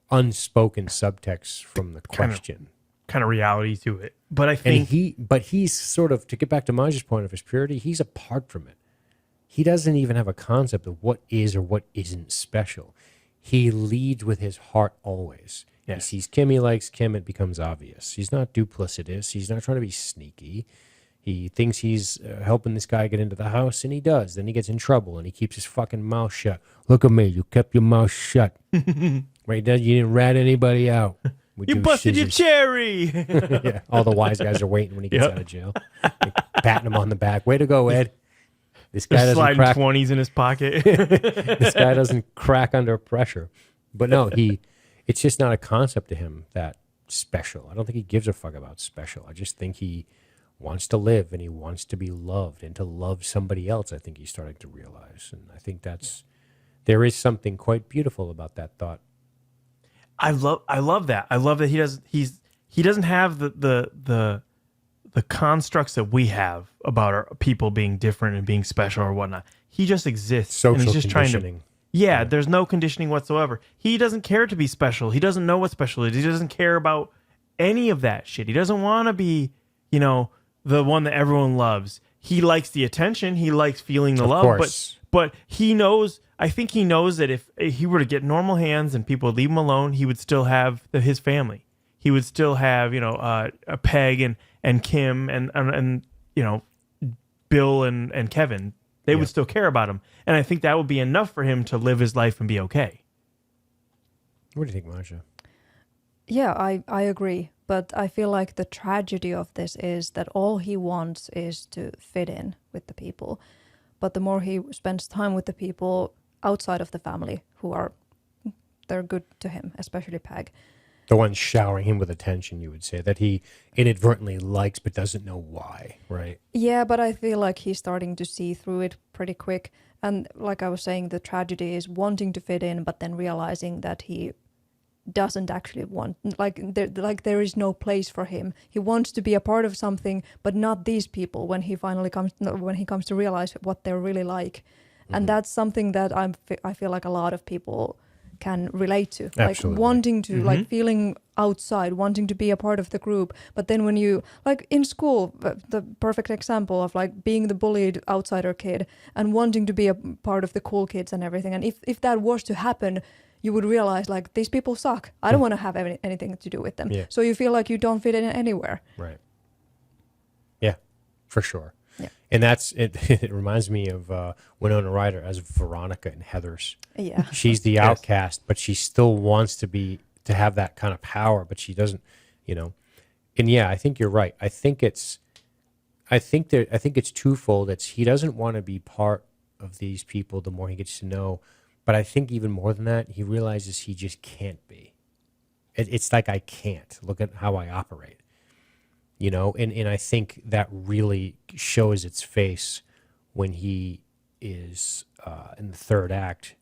unspoken subtext from the question.
Kind of reality to it. But I think...
he's sort of, to get back to Maj's point of his purity, he's apart from it. He doesn't even have a concept of what is or what isn't special. He leads with his heart always. Yes. He sees Kim, he likes Kim, it becomes obvious. He's not duplicitous. He's not trying to be sneaky. He thinks he's helping this guy get into the house, and he does. Then he gets in trouble, and he keeps his fucking mouth shut. Look at me. You kept your mouth shut. Right? You didn't rat anybody out.
You busted your cherry.
Yeah. All the wise guys are waiting when he gets out of jail. Like, patting him on the back. Way to go, Ed. This guy doesn't
sliding
crack
20s in his pocket.
This guy doesn't crack under pressure. But no, it's just not a concept to him that special. I don't think he gives a fuck about special. I just think he wants to live and he wants to be loved and to love somebody else. I think he's starting to realize. And I think there is something quite beautiful about that thought.
I love that. I love that he doesn't have the constructs that we have about our people being different and being special or whatnot. He just exists.
Social
and he's just
conditioning.
trying to. Yeah, there's no conditioning whatsoever. He doesn't care to be special. He doesn't know what special is. He doesn't care about any of that shit. He doesn't want to be, the one that everyone loves. He likes the attention. He likes feeling the love.
Course.
But he knows. I think he knows that if he were to get normal hands and people would leave him alone, he would still have his family. He would still have, a Peg and Kim and Bill and Kevin. They would still care about him. And I think that would be enough for him to live his life and be okay.
What do you think, Marsha?
Yeah, I agree. But I feel like the tragedy of this is that all he wants is to fit in with the people. But the more he spends time with the people outside of the family they're good to him, especially Peg.
The ones showering him with attention, you would say, that he inadvertently likes but doesn't know why, right?
Yeah, but I feel like he's starting to see through it pretty quick. And like I was saying, the tragedy is wanting to fit in, but then realizing that he doesn't actually want, there is no place for him. He wants to be a part of something, but not these people when he comes to realize what they're really like. Mm-hmm. And that's something that I feel like a lot of people can relate to.
Absolutely.
Like wanting to, like feeling outside, wanting to be a part of the group. But then when you, like in school, the perfect example of like being the bullied outsider kid and wanting to be a part of the cool kids and everything. And if that was to happen, you would realize like these people suck. I don't want to have anything to do with them.
Yeah.
So you feel like you don't fit in anywhere.
Right. Yeah, for sure.
Yeah.
And it reminds me of Winona Ryder as Veronica in Heathers.
Yeah.
She's the outcast, but she still wants to have that kind of power, but she doesn't, And yeah, I think you're right. I think it's twofold. He doesn't want to be part of these people the more he gets to know. But I think even more than that, he realizes he just can't be. It's like, I can't. Look at how I operate. And I think that really shows its face when he is in the third act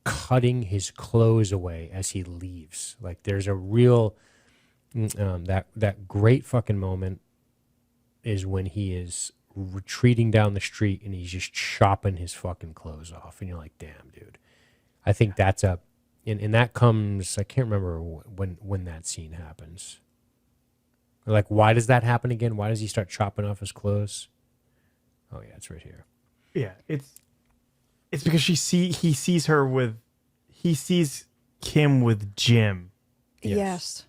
cutting his clothes away as he leaves. Like, there's a real that great fucking moment is when he is retreating down the street and he's just chopping his fucking clothes off, and you're like, damn, dude. I think that's and that comes, I can't remember when that scene happens. Like, why does that happen again? Why does he start chopping off his clothes? Oh yeah, it's right here.
Yeah, it's because he sees Kim with Jim.
Yes.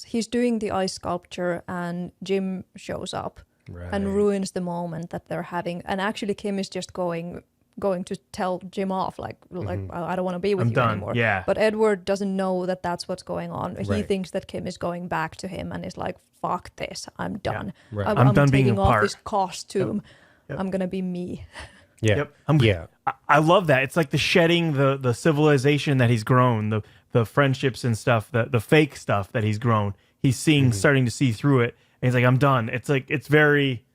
He's doing the ice sculpture and Jim shows up and ruins the moment that they're having. And actually Kim is just going going to tell Jim off, like I don't want to be with
I'm
you
done.
anymore.
Yeah.
But Edward doesn't know that that's what's going on. He
Right.
thinks that Kim is going back to him and is like, "Fuck this, I'm done.
Right.
I'm
done being
taking off
apart."
this costume.
Yep.
I'm gonna be me."
Yeah.
Yep.
Yeah.
I love that. It's like the shedding the civilization that he's grown, the friendships and stuff, the fake stuff that he's grown. He's seeing, starting to see through it. And he's like, I'm done. It's like, it's very,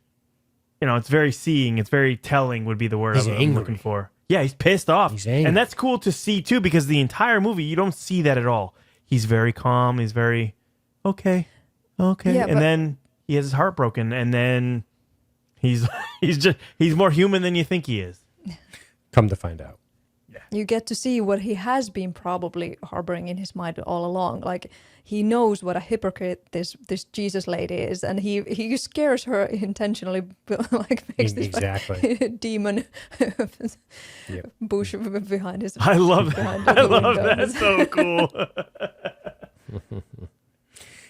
it's very seeing. It's very telling would be the word I'm
angry.
looking for. Yeah, he's pissed off.
He's angry.
And that's cool to see too, because the entire movie, you don't see that at all. He's very calm. He's very, okay.
Yeah,
and
but-
then he has his heart broken. And then he's more human than you think he is.
Come to find out.
You get to see what he has been probably harboring in his mind all along. Like, he knows what a hypocrite this Jesus lady is, and he scares her intentionally, like makes this
Exactly.
demon
Yep.
bush behind his.
I love
behind
that. I
the
love
window.
that. So cool.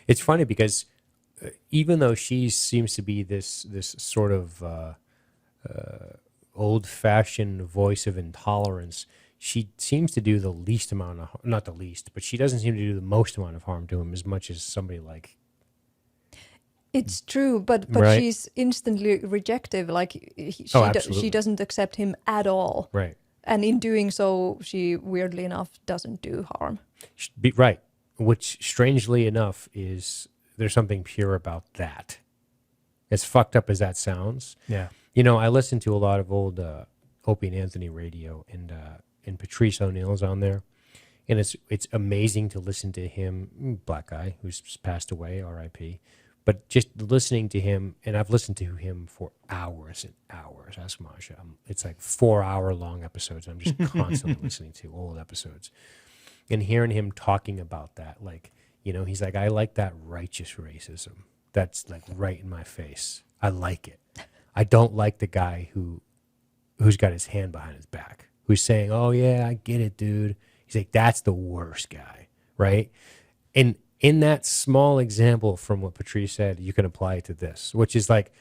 It's funny because even though she seems to be this sort of old-fashioned voice of intolerance, she seems to do the least amount of, not the least, but she doesn't seem to do the most amount of harm to him as much as somebody like.
It's true, but
Right.
she's instantly rejective. Like she
absolutely.
doesn't accept him at all,
Right.
and in doing so, she weirdly enough doesn't do harm.
Right. Which, strangely enough, is there's something pure about that. As fucked up as that sounds.
Yeah.
I listen to a lot of old Opie and Anthony radio, and Patrice O'Neill's on there. And it's amazing to listen to him, black guy who's passed away, R.I.P., but just listening to him, and I've listened to him for hours and hours. Ask Masha. It's like 4-hour-long episodes. I'm just constantly listening to old episodes. And hearing him talking about that, like, he's like, I like that righteous racism. That's like right in my face. I like it. I don't like the guy who's got his hand behind his back, who's saying, oh, yeah, I get it, dude. He's like, that's the worst guy, right? And in that small example from what Patrice said, you can apply it to this, which is like,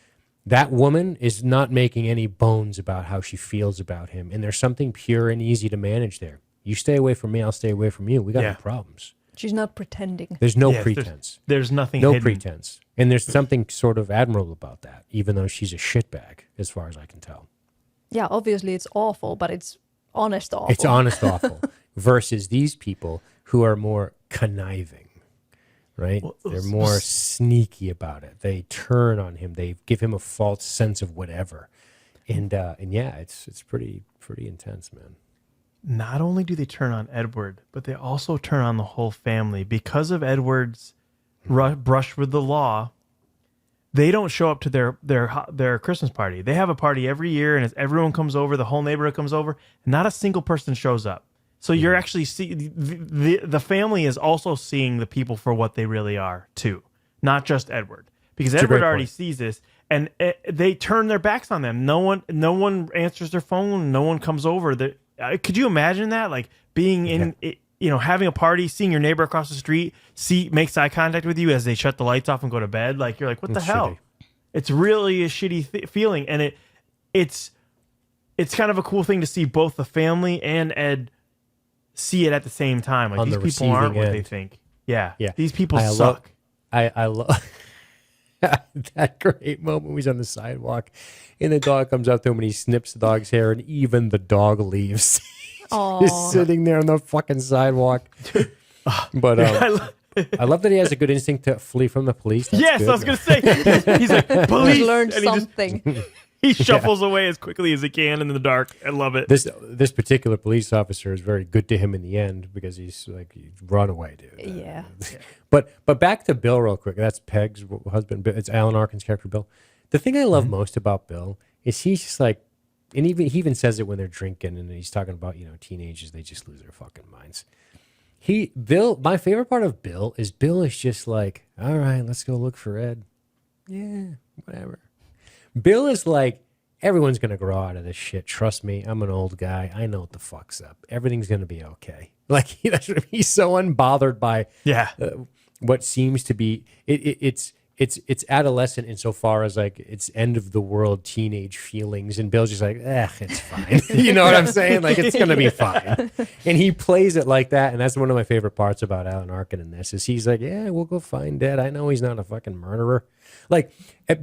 that woman is not making any bones about how she feels about him. And there's something pure and easy to manage there. You stay away from me, I'll stay away from you. We got no problems.
She's not pretending.
There's no
Yes,
pretense.
There's nothing
No
hidden.
pretense. And there's something sort of admirable about that, even though she's a shitbag, as far as I can tell.
Yeah, obviously it's awful, but it's honest awful.
It's honest awful. Versus these people who are more conniving, right?
Well,
They're more sneaky about it. They turn on him. They give him a false sense of whatever. And yeah, it's pretty intense, man.
Not only do they turn on Edward, but they also turn on the whole family. Because of Edward's brush with the law, they don't show up to their Christmas party. They have a party every year, and as everyone comes over, the whole neighborhood comes over, and not a single person shows up. So you're actually the family is also seeing the people for what they really are too, not just Edward, because
It's a
Edward
great
already
point.
sees this, and they turn their backs on them. No one answers their phone. No one comes over. Could you imagine that? Like being in, having a party, seeing your neighbor across the street, makes eye contact with you as they shut the lights off and go to bed. Like you're like, what the
It's
hell?
shitty.
It's really a shitty feeling, and it's kind of a cool thing to see both the family and Ed see it at the same time. Like
On
these
the
people aren't
receiving
what they
end.
think. Yeah,
Yeah.
These people
I
suck.
I love that great moment when he's on the sidewalk and the dog comes up to him and he snips the dog's hair and even the dog leaves.
Aw.
Just sitting there on the fucking sidewalk. But I love that he has a good instinct to flee from the police. That's
Yes,
good.
I was gonna say he's like police.
He's learned
and he just-
something.
He shuffles away as quickly as he can in the dark. I love it.
This particular police officer is very good to him in the end because he's like, run away, dude.
Yeah.
But back to Bill real quick. That's Peg's husband. It's Alan Arkin's character, Bill. The thing I love most about Bill is he's just like, and he even says it when they're drinking and he's talking about, teenagers, they just lose their fucking minds. My favorite part of Bill is just like, all right, let's go look for Ed. Yeah, whatever. Bill is like, everyone's going to grow out of this shit. Trust me, I'm an old guy. I know what the fuck's up. Everything's going to be okay. Like, he's so unbothered by
Yeah.
what seems to be, it's it's adolescent insofar as like it's end of the world teenage feelings, and Bill's just like, it's fine. You know what I'm saying? Like it's gonna be fine. And he plays it like that, and that's one of my favorite parts about Alan Arkin in this is he's like, yeah, we'll go find Ed. I know he's not a fucking murderer. Like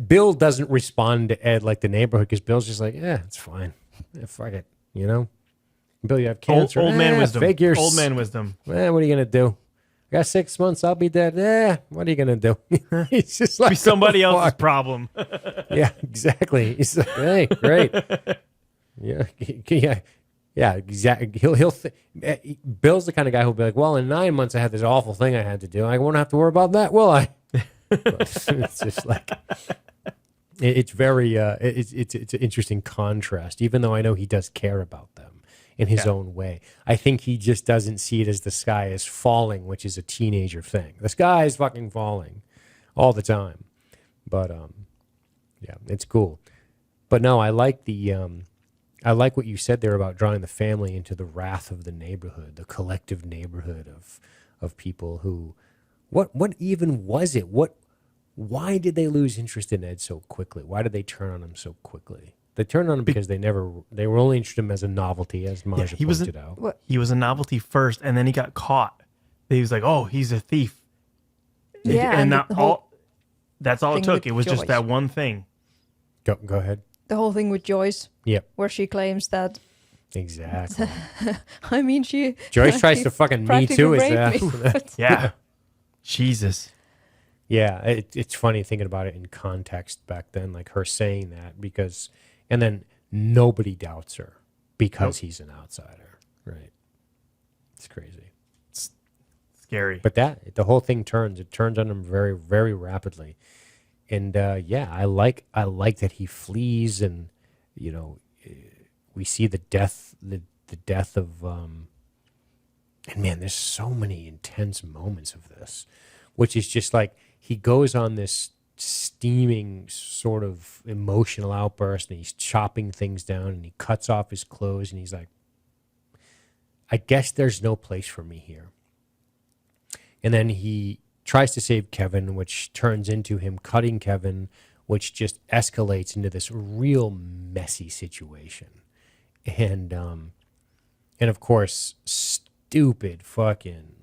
Bill doesn't respond to Ed like the neighborhood because Bill's just like, yeah, it's fine. Yeah, fuck it. You know, Bill, you have cancer.
Old man wisdom.
Figures.
Old man wisdom.
What are you gonna do? I got 6 months. I'll be dead. What are you gonna do? He's just like
Be somebody
"Oh,
else's
fuck."
problem.
Yeah, exactly. He's like, hey, great. Yeah, exactly. Bill's the kind of guy who'll be like, well, in 9 months I had this awful thing I had to do. I won't have to worry about that, will I? It's just like it's very it's an interesting contrast. Even though I know he does care about them in his own way, I think he just doesn't see it as the sky is falling, which is a teenager thing. The sky is fucking falling all the time. But yeah, it's cool. But no, I like I like what you said there about drawing the family into the wrath of the neighborhood, the collective neighborhood of people who, what even was it? Why did they lose interest in Ed so quickly? Why did they turn on him so quickly? They turned on him because they were only interested in him as a novelty, as Maja pointed out.
He was a novelty first, and then he got caught. He was like, oh, he's a thief.
Yeah,
and
the whole
that's all it
thing
took.
with
It was just
Joyce.
that one thing.
Go ahead.
The whole thing with Joyce,
Yep,
where she claims that,
exactly.
I mean, she...
Joyce tries
she
to fucking Me
practically
Too his
raped me,
ass.
but-
Yeah. Jesus.
Yeah, it's funny thinking about it in context back then, like her saying that because, and then nobody doubts her because he's an outsider, right? It's crazy.
Scary.
But the whole thing turns. It turns on him very, very rapidly, and yeah, I like that he flees, and you know, we see the death of, and man, there's so many intense moments of this, which is just like. He goes on this steaming sort of emotional outburst and he's chopping things down and he cuts off his clothes and he's like, I guess there's no place for me here. And then he tries to save Kevin, which turns into him cutting Kevin, which just escalates into this real messy situation. And of course, stupid fucking,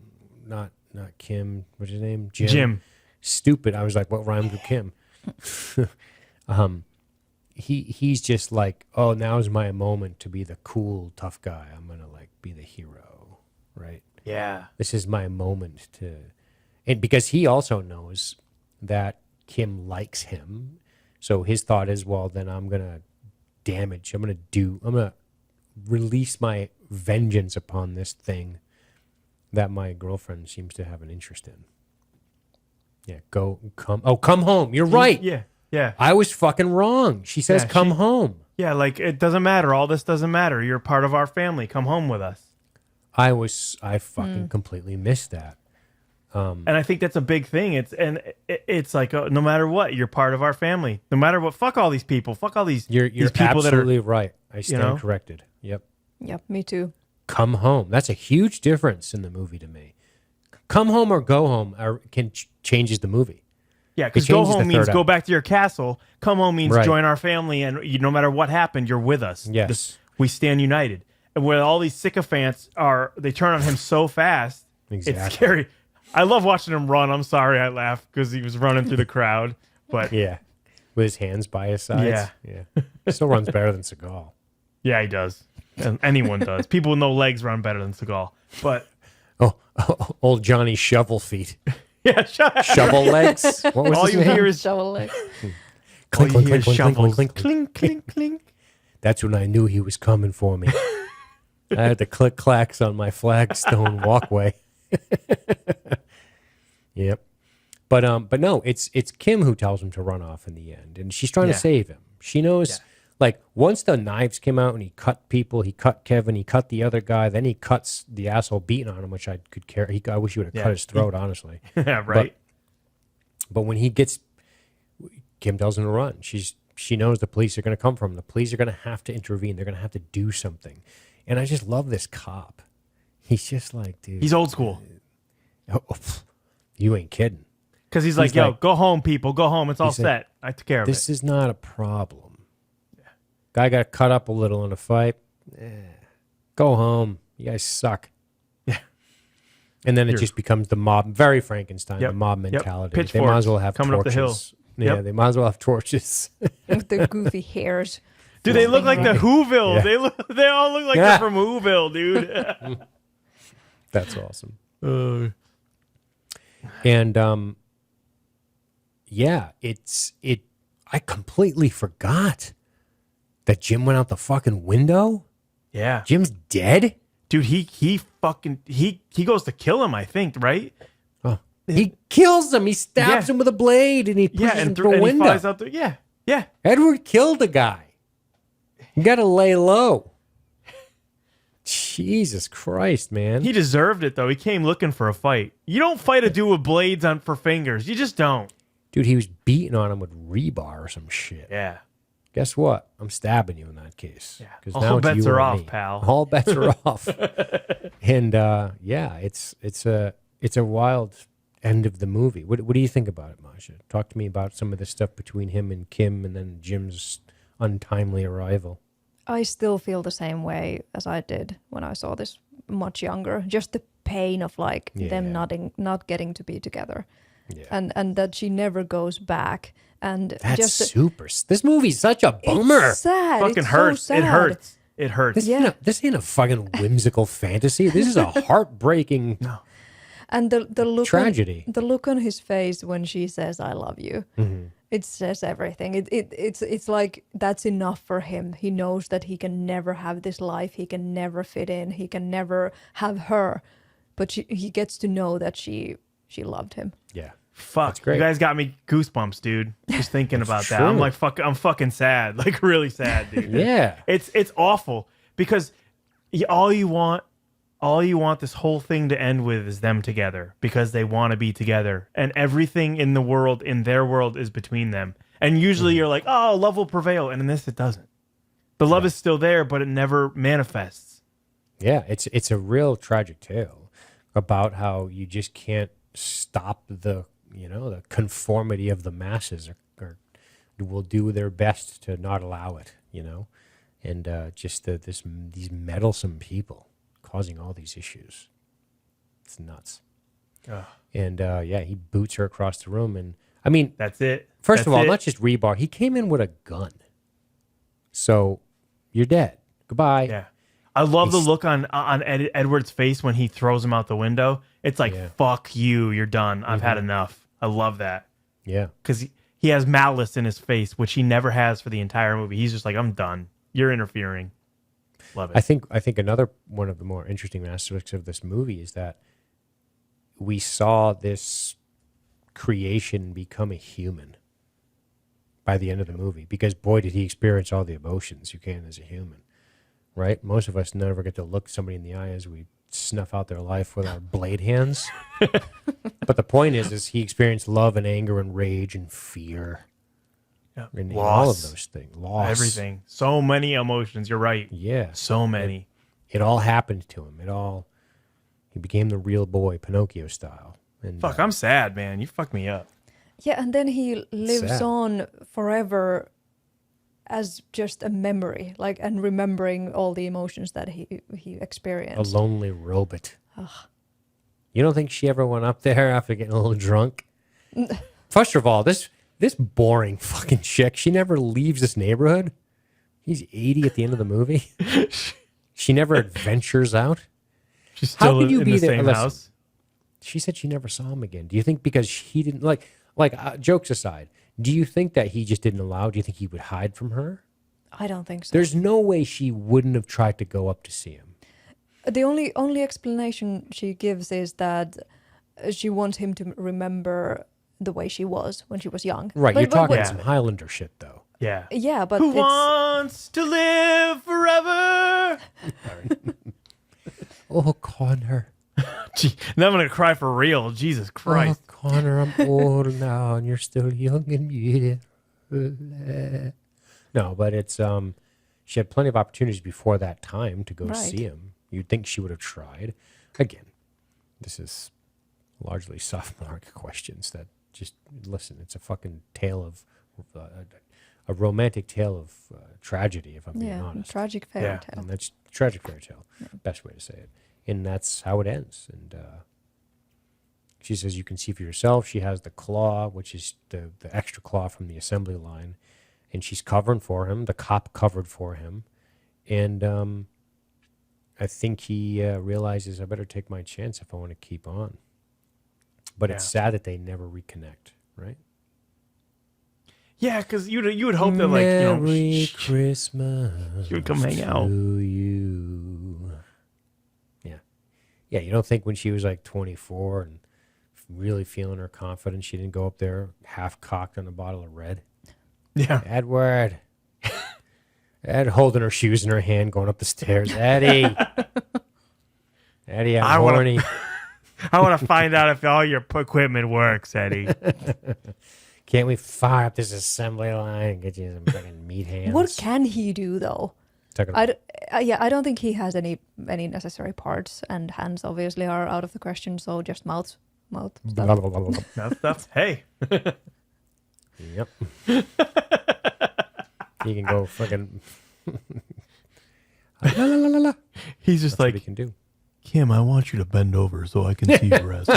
not Kim, what's his name? Jim. Stupid. I was like, what rhymes with Kim? He's just like, oh, now's my moment to be the cool, tough guy. I'm gonna like be the hero, right?
Yeah.
This is my moment to, and because he also knows that Kim likes him, so his thought is, well, then I'm gonna release my vengeance upon this thing that my girlfriend seems to have an interest in. Yeah, come home. You're right.
Yeah.
I was fucking wrong. She says, come home.
Yeah, like, it doesn't matter. All this doesn't matter. You're part of our family. Come home with us.
I fucking completely missed that.
And I think that's a big thing. It's like, no matter what, you're part of our family. No matter what, fuck all these people. Fuck all these
You're
these people
absolutely
that are
right. I stand corrected. Yep.
Yep, me too.
Come home. That's a huge difference in the movie to me. Come home or go home changes the movie.
Yeah, because go home means go back to your castle. Come home means join our family, and no matter what happened, you're with us.
Yes.
We stand united. And when all these sycophants they turn on him so fast,
Exactly.
it's scary. I love watching him run. I'm sorry I laughed because he was running through the crowd. But
yeah, with his hands by his sides. Yeah. Still runs better than Seagal.
Yeah, he does. And anyone does. People with no legs run better than Seagal. But
old Johnny Shovel Feet.
yeah,
Shovel Legs. What was
all
his
you
name?
hear is
Shovel leg.
Clink,
all you
clink,
hear is
clink, clink,
shovels.
clink,
Clink, clink, clink.
That's when I knew he was coming for me. I had the click clacks on my flagstone walkway. Yep. But no, it's Kim who tells him to run off in the end, and she's trying to save him. She knows, like, once the knives came out and he cut people, he cut Kevin, he cut the other guy, then he cuts the asshole beating on him, which I could care. I wish he would have cut his throat, honestly.
Yeah, right.
But when Kim tells him to run. She knows the police are going to come from him. The police are going to have to intervene. They're going to have to do something. And I just love this cop. He's just like, dude.
He's old school.
You ain't kidding.
Because he's like, yo, go home, people. Go home. It's all set.
Like,
I took care of it.
This is not a problem. Yeah. Guy got cut up a little in a fight. Go home. You guys suck.
Yeah.
And then it just becomes the mob, very Frankenstein, the mob mentality.
Pitchforks
they might as well have
coming
torches.
up the hill.
Yeah, they might as well have torches.
With the goofy hairs.
Dude, they look like the Whoville. Yeah. They all look like they're from Whoville, dude.
That's awesome. And I completely forgot that Jim went out the fucking window.
Yeah.
Jim's dead?
Dude, he goes to kill him, I think, right?
Oh. He kills him. He stabs him with a blade and he pushes him through a window.
He flies out there. Yeah. Yeah.
Edward killed a guy. You gotta lay low. Jesus Christ, man.
He deserved it, though. He came looking for a fight. You don't fight a dude with blades for fingers. You just don't.
Dude, he was beating on him with rebar or some shit.
Yeah.
Guess what? I'm stabbing you in that case.
Yeah. All bets are off, pal.
All bets are off. And it's a wild end of the movie. What do you think about it, Masha? Talk to me about some of the stuff between him and Kim and then Jim's untimely arrival.
I still feel the same way as I did when I saw this much younger. Just the pain of them not getting to be together. Yeah. And that she never goes back. And
that's super. This movie's such a bummer.
It's sad.
Fucking hurts. So sad. It hurts. It hurts.
This ain't a fucking whimsical fantasy. This is a heartbreaking
and the look
tragedy.
The look on his face when she says "I love you," it says everything. It's like that's enough for him. He knows that he can never have this life. He can never fit in. He can never have her, but he gets to know that she loved him.
Yeah.
Fuck, you guys got me goosebumps, dude. Just thinking about that. I'm like, fuck, I'm fucking sad. Like, really sad, dude.
Yeah.
It's awful because all you want this whole thing to end with is them together because they want to be together. And everything in their world is between them. And usually you're like, oh, love will prevail. And in this, it doesn't. The love is still there, but it never manifests.
Yeah, it's a real tragic tale about how you just can't stop the conformity of the masses or will do their best to not allow it, and these meddlesome people causing all these issues. It's nuts. And he boots her across the room, and I mean,
that's it.
First of all, not just rebar. He came in with a gun. So you're dead. Goodbye.
Yeah. I love the look on Edward's face when he throws him out the window. It's like, fuck you, you're done. I've had enough. I love that.
Yeah.
Because he has malice in his face, which he never has for the entire movie. He's just like, I'm done. You're interfering. Love it.
I think another one of the more interesting aspects of this movie is that we saw this creation become a human by the end of the movie. Because boy, did he experience all the emotions you can as a human. Right? Most of us never get to look somebody in the eye as we snuff out their life with our blade hands. But the point is he experienced love and anger and rage and fear.
Yeah.
And all of those things. Loss.
Everything. So many emotions. You're right.
Yeah.
So many.
It all happened to him. He became the real boy, Pinocchio style. And
fuck, I'm sad, man. You fucked me up.
Yeah, and then he lives on forever as just a memory, and remembering all the emotions that he experienced.
A lonely robot. Ugh. You don't think she ever went up there after getting a little drunk? First of all, this boring fucking chick, she never leaves this neighborhood. He's 80 at the end of the movie. She never adventures out.
She's still in the same house.
She said she never saw him again. Do you think because he didn't jokes aside, do you think that he just didn't allow? Do you think he would hide from her?
I don't think so.
There's no way she wouldn't have tried to go up to see him.
The only explanation she gives is that she wants him to remember the way she was when she was young.
Right, you're talking some Highlander shit, though.
Yeah.
Yeah, but
who wants to live forever?
Oh, Connor.
Gee, now I'm going to cry for real. Jesus Christ.
Oh, Connor, I'm old now, and you're still young and beautiful. No, but it's she had plenty of opportunities before that time to go see him. You'd think she would have tried. Again, this is largely sophomoric questions that Just listen. It's a fucking tale of a romantic tale of tragedy. If I'm being honest,
tragic fairy
Yeah.
tale.
and that's tragic fairy tale. Best way to say it. And that's how it ends. And she says you can see for yourself. She has the claw, which is the extra claw from the assembly line, and she's covering for him. The cop covered for him, and I think he realizes I better take my chance if I want to keep on. But it's sad that they never reconnect, right?
Yeah, because you would hope that, like,
Merry Christmas.
she would come hang out.
To you. Yeah. Yeah, you don't think when she was like 24 and really feeling her confidence, she didn't go up there half cocked on a bottle of red?
Yeah.
Edward. Ed holding her shoes in her hand, going up the stairs. Eddie. Eddie, I'm horny.
I want to find out if all your equipment works, Eddie.
Can't we fire up this assembly line and get you some fucking meat hands?
What can he do though? I don't think he has any necessary parts, and hands obviously are out of the question. So just mouth stuff.
That's hey.
Yep. He can go fucking. La, la, la, la, la.
He's just
That's what he
like,
can do.
Kim, I want you to bend over so I can see your rest.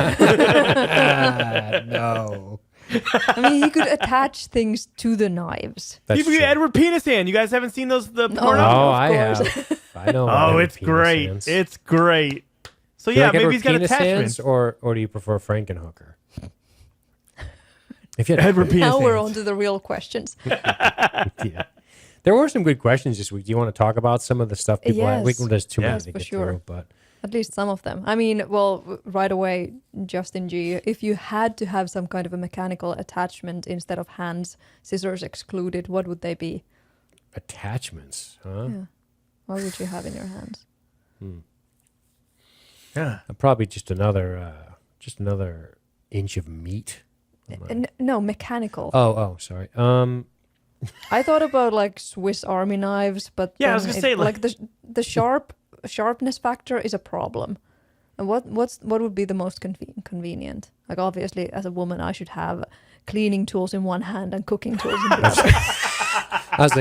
No.
I mean, he could attach things to the knives.
That's
Even
true.
Edward Penis Hand. You guys haven't seen the porno?
Oh,
of
I
course.
have. I know.
Oh,
Edward
it's
Penis
great.
Hands.
It's great. So
Do you
yeah,
like
maybe
Edward
he's got
Penis
attachments.
Hands, or do you prefer Frankenhooker? If you had
Edward Penis
Now we're
Hands.
on to the real questions.
Yeah. There were some good questions this week. Do you want to talk about some of the stuff people
Yes.
There's too many
Yes,
to
for
get
sure.
through, but
At least some of them. I mean, well, right away, Justin G, if you had to have some kind of a mechanical attachment instead of hands, scissors excluded, what would they be?
attachments, huh?
Yeah. What would you have in your hands?
Yeah.
Probably just another inch of meat.
No, mechanical.
Oh, sorry.
I thought about like Swiss Army knives, but
Yeah, I was
then
gonna say,
like the sharpness factor is a problem. And what would be the most convenient? Like obviously, as a woman, I should have cleaning tools in one hand and cooking tools in the other.
I was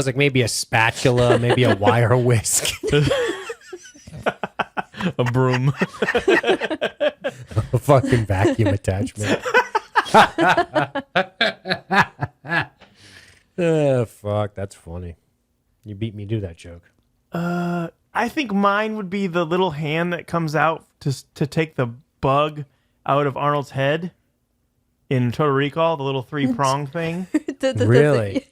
like maybe a spatula, maybe a wire whisk,
A broom.
a fucking vacuum attachment. Fuck, that's funny. You beat me to that joke.
I think mine would be the little hand that comes out to take the bug out of Arnold's head in Total Recall, the little 3-prong thing.
Really?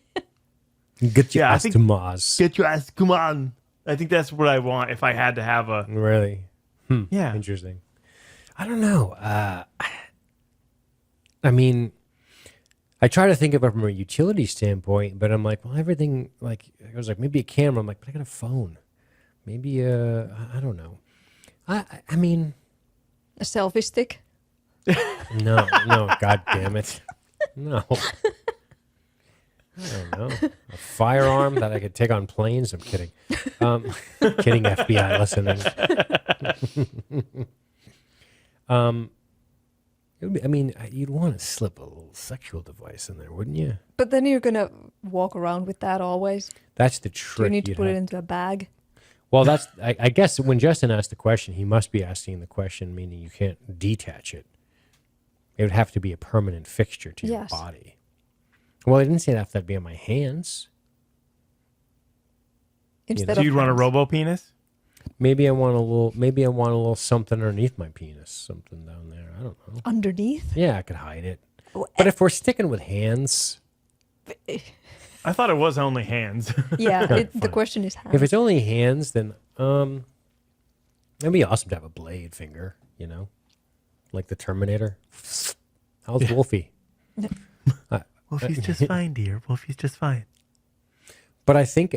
Get your
Yeah, I
ass
think-
to Mars.
Get your ass, come on. I think that's what I want if I had to have a...
Really?
Yeah.
Interesting. I don't know. I mean, I try to think of it from a utility standpoint, but I'm like, well, everything, like, I was like, maybe a camera. I'm like, but I got a phone. Maybe I don't know. I mean,
A selfie stick.
no, God damn it. No. I don't know. A firearm that I could take on planes? I'm kidding. Kidding, FBI listening. It would be, I mean, you'd want to slip a little sexual device in there, wouldn't you?
But then you're gonna walk around with that always.
That's the
Do
trick.
you need to
you'd
put it
have.
into a bag?
Well, that's. I guess when Justin asked the question, he must be asking the question, meaning you can't detach it. It would have to be a permanent fixture to your
Yes.
body. Well, I didn't say that that'd be on my hands.
Instead
So
of
you'd want a
hands.
robo-penis?
Maybe I want a little. Maybe I want a little something underneath my penis, something down there. I don't know.
Underneath?
Yeah, I could hide it.
Oh,
But if we're sticking with hands,
I thought it was only hands.
Yeah, the
Fine.
question is hands.
if it's only hands, then it'd be awesome to have a blade finger. You know, like the Terminator. How's Wolfie?
Wolfie's just fine, dear. Wolfie's just fine.
But I think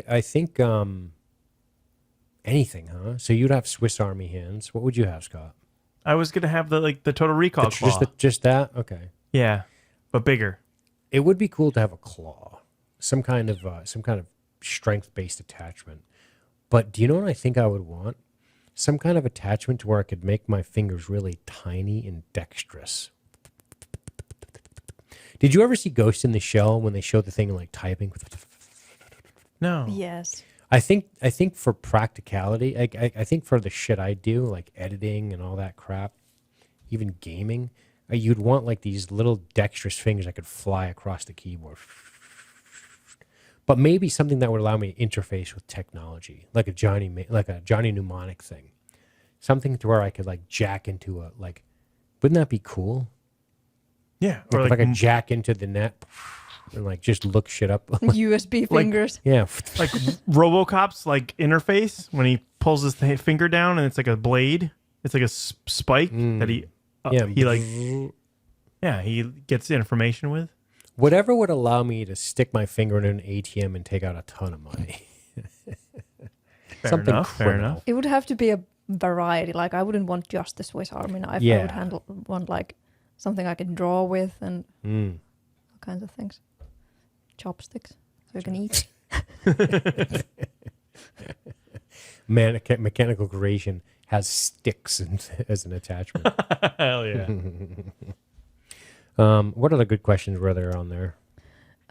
anything, huh? So you'd have Swiss Army hands. What would you have, Scott?
I was going to have the Total Recall claw.
Just that? Okay.
Yeah, but bigger.
It would be cool to have a claw, some kind of strength-based attachment. But do you know what I think I would want? Some kind of attachment to where I could make my fingers really tiny and dexterous. Did you ever see Ghost in the Shell when they show the thing like typing?
No.
Yes.
I think for practicality, I think for the shit I do, like editing and all that crap, even gaming, you'd want like these little dexterous fingers that could fly across the keyboard. But maybe something that would allow me to interface with technology, like a Johnny mnemonic thing, something to where I could like jack into a like. Wouldn't that be cool?
Yeah.
Like
Or
if I could jack into the net and like just look shit up.
USB fingers.
Yeah.
like RoboCop's like interface when he pulls his finger down and it's like a blade. It's like a spike that he he gets information with.
Whatever would allow me to stick my finger in an ATM and take out a ton of money.
Fair
Fair enough.
It would have to be a variety. Like I wouldn't want just the Swiss Army knife.
Yeah.
I would want like something I can draw with and all kinds of things. Chopsticks so you can eat.
Mechanical creation has sticks as an attachment.
Hell yeah.
What other good questions were there on there?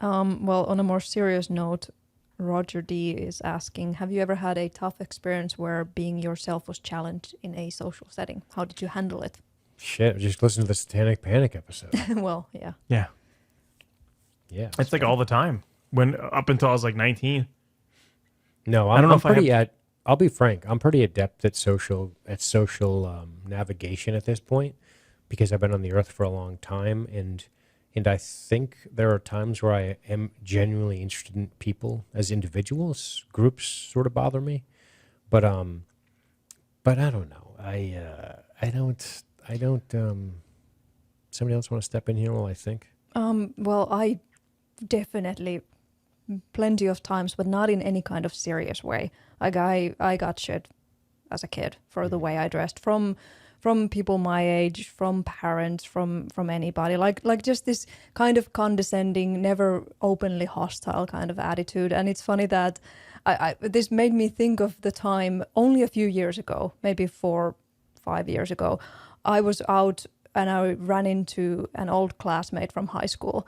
Well, on a more serious note, Roger D is asking, have you ever had a tough experience where being yourself was challenged in a social setting? How did you handle it?
Shit, just listen to the Satanic Panic episode.
Well, yeah.
Yeah.
Yeah.
It's like all the time. When up until I was like 19.
No,
I don't know
I'm
if I
pretty I'll be frank. I'm pretty adept at social navigation at this point because I've been on the earth for a long time, and I think there are times where I am genuinely interested in people as individuals. Groups sort of bother me, but I don't know. I don't. Somebody else want to step in here while I think?
Well, I definitely plenty of times, but not in any kind of serious way. Like I got shit as a kid for the way I dressed from people my age, from parents, from anybody. Like just this kind of condescending, never openly hostile kind of attitude. And it's funny that I this made me think of the time only a few years ago, maybe 4-5 years ago. I was out and I ran into an old classmate from high school.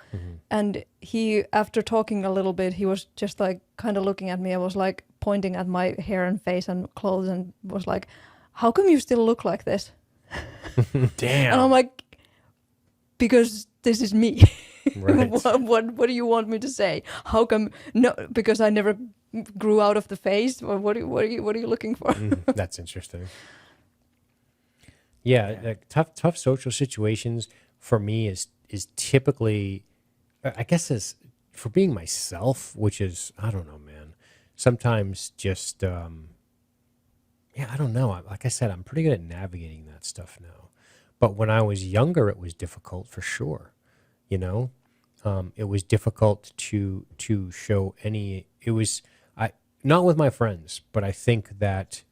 And he, after talking a little bit, he was just like kind of looking at me. I was like pointing at my hair and face and clothes and was like, how come you still look like this?
Damn.
And I'm like, because this is me.
Right.
What do you want me to say? How come? No, because I never grew out of the face. Or what are you looking for?
That's interesting. Yeah, like tough social situations for me is typically, I guess, as for being myself, which is, I don't know, man. Sometimes just, I don't know. Like I said, I'm pretty good at navigating that stuff now. But when I was younger, it was difficult for sure. You know, it was difficult to show any. It was not with my friends, but I think that.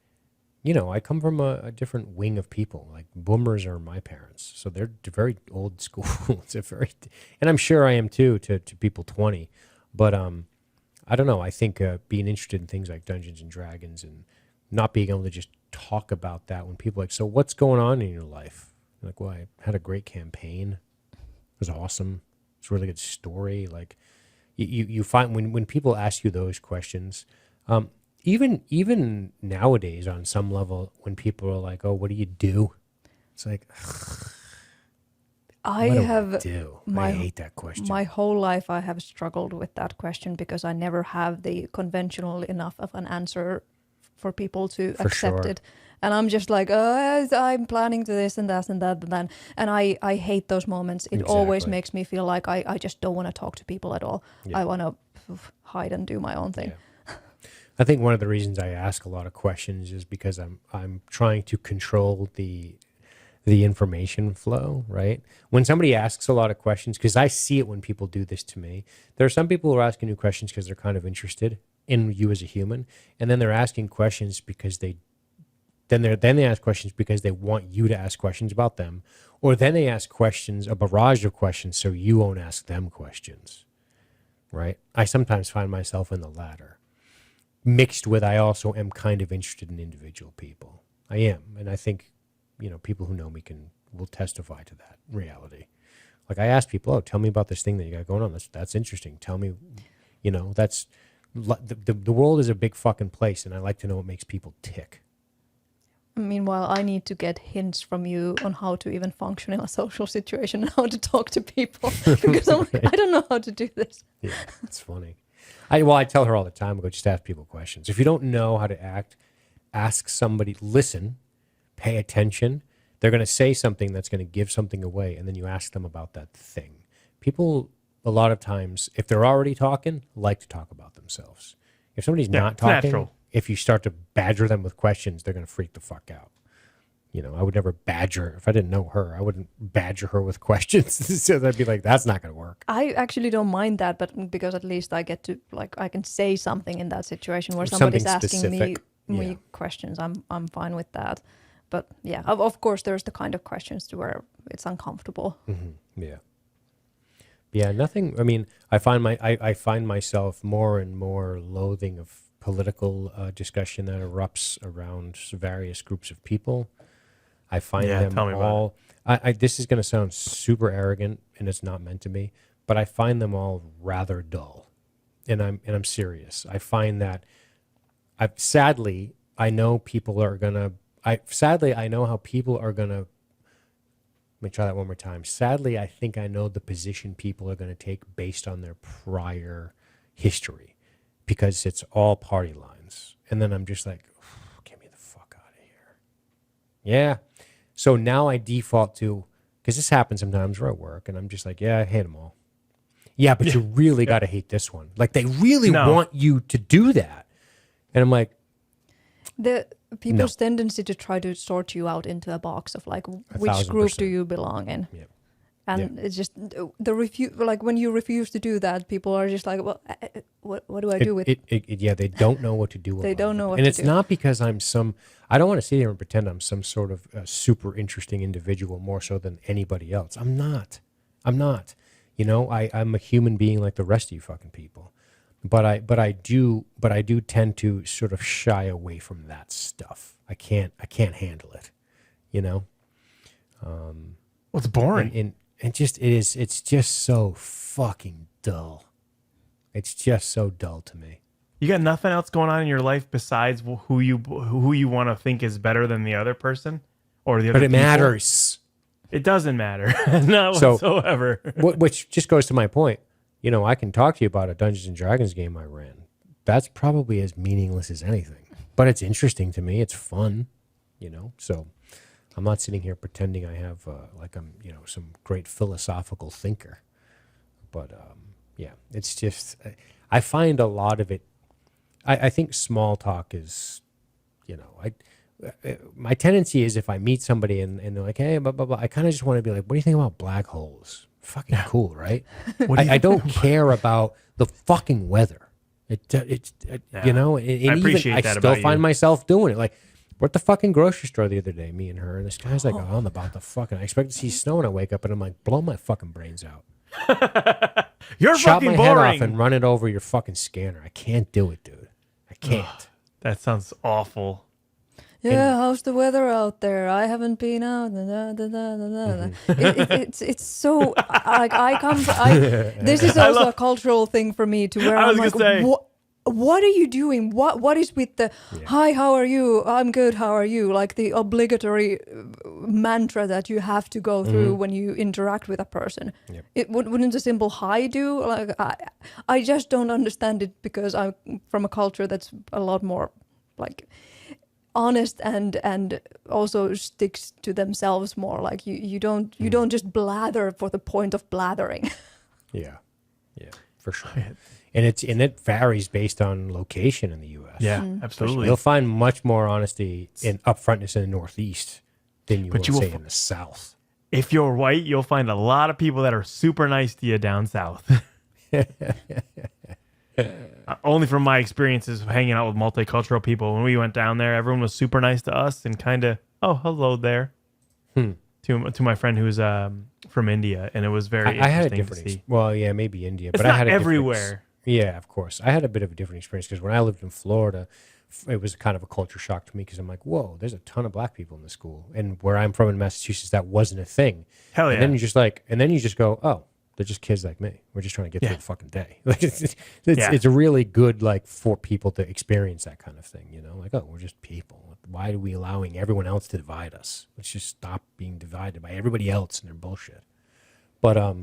You know, I come from a different wing of people. Like boomers are my parents, so they're very old school. And I'm sure I am too to people 20. But I don't know. I think being interested in things like Dungeons and Dragons and not being able to just talk about that when people are like, so what's going on in your life? I'm like, well, I had a great campaign. It was awesome. It's a really good story. Like you find when people ask you those questions. Even nowadays, on some level, when people are like, "Oh, what do you do?" It's like,
I
hate that question.
My whole life, I have struggled with that question because I never have the conventional enough of an answer for people to accept
sure.
it. And I'm just like, I'm planning to this and that and that and that. And I hate those moments. It always
Exactly.
makes me feel like I just don't want to talk to people at all.
Yeah.
I want to hide and do my own thing.
Yeah. I think one of the reasons I ask a lot of questions is because I'm trying to control the information flow, right? When somebody asks a lot of questions, because I see it when people do this to me, there are some people who are asking you questions because they're kind of interested in you as a human, and then they're asking questions because they ask questions because they want you to ask questions about them, or then they ask questions, a barrage of questions, so you won't ask them questions, right? I sometimes find myself in the latter. Mixed with, I also am kind of interested in individual people. I am, and I think, people who know me will testify to that reality. Like I ask people, oh, tell me about this thing that you got going on. That's interesting. Tell me, that's the world is a big fucking place, and I like to know what makes people tick.
Meanwhile, I need to get hints from you on how to even function in a social situation and how to talk to people because I don't know how to do this.
Yeah, it's funny. I tell her all the time, I go, just ask people questions. If you don't know how to act, ask somebody, listen, pay attention. They're going to say something that's going to give something away, and then you ask them about that thing. People, a lot of times, if they're already talking, like to talk about themselves. If somebody's not talking, natural. If you start to badger them with questions, they're going to freak the fuck out. I would never badger. If I didn't know her, I wouldn't badger her with questions. So that'd be like, that's not going to work.
I actually don't mind that, but because at least I get to, I can say something in that situation where somebody's asking me questions. I'm fine with that. But yeah, of course, there's the kind of questions to where it's uncomfortable.
Mm-hmm. Yeah. Yeah, nothing. I mean, I find myself more and more loathing of political discussion that erupts around various groups of people. I find them all. This is going to sound super arrogant, and it's not meant to be, but I find them all rather dull, and I'm serious. I find that, sadly, I know people are gonna. I know how people are gonna. Let me try that one more time. Sadly, I think I know the position people are going to take based on their prior history, because it's all party lines, and then I'm just like, get me the fuck out of here. Yeah. So now I default to, because this happens sometimes where I work, and I'm just like, yeah, I hate them all. Yeah, but you really got to hate this one. Like, they really want you to do that. And I'm like,
the people's tendency to try to sort you out into a box of which group do you belong in? Yeah. And it's just when you refuse to do that, people are just like, well, what do I do with it?
Yeah, they don't know what to do with it.
They don't know what
to do. And
it's
not because I don't want to sit here and pretend I'm some sort of super interesting individual more so than anybody else. I'm not. I'm a human being like the rest of you fucking people. But I do tend to sort of shy away from that stuff. I can't handle it,
Well, it's boring.
It's just so fucking dull. It's just so dull to me.
You got nothing else going on in your life besides who you want to think is better than the other person or the other people?
But it matters.
It doesn't matter. Not whatsoever.
Which just goes to my point. I can talk to you about a Dungeons and Dragons game I ran. That's probably as meaningless as anything. But it's interesting to me. It's fun, So I'm not sitting here pretending I have I'm some great philosophical thinker. But it's just I find a lot of it. I think small talk is, my tendency is if I meet somebody and they're like, hey, blah, blah, blah, I kind of just want to be like, what do you think about black holes? Fucking cool, right? I don't care about the fucking weather. I still find myself doing it. Like, we're at the fucking grocery store the other day, me and her, and this guy's like, oh, I'm about to fucking, I expect to see snow, and I wake up and I'm like, blow my fucking brains out.
You're
Chop
fucking
my
boring.
head off and run it over your fucking scanner. I can't do it, dude. I can't.
That sounds awful.
Yeah, how's the weather out there? I haven't been out. It's so this is also a cultural thing for me to where I'm like, what are you doing? What is with the hi? How are you? I'm good. How are you? Like the obligatory mantra that you have to go through when you interact with a person. Yep. It wouldn't a simple hi do? Like I just don't understand it because I'm from a culture that's a lot more like honest and also sticks to themselves more. Like you don't just blather for the point of blathering.
Yeah, for sure. And it varies based on location in the U.S.
Yeah, absolutely.
You'll find much more honesty and upfrontness in the Northeast than you will say in the South.
If you're white, you'll find a lot of people that are super nice to you down south. Only from my experiences of hanging out with multicultural people. When we went down there, everyone was super nice to us and kind of, oh, hello there. To my friend who's from India, and it was very interesting. I had a different
well, yeah, maybe India,
but
I had
everywhere.
Yeah, of course. I had a bit of a different experience because when I lived in Florida, it was kind of a culture shock to me because I'm like, whoa, there's a ton of black people in the school, and where I'm from in Massachusetts, that wasn't a thing.
Hell yeah.
And then you just go, oh, they're just kids like me. We're just trying to get through the fucking day. Like it's a really good like for people to experience that kind of thing. You know, like, oh, we're just people. Why are we allowing everyone else to divide us? Let's just stop being divided by everybody else and their bullshit. But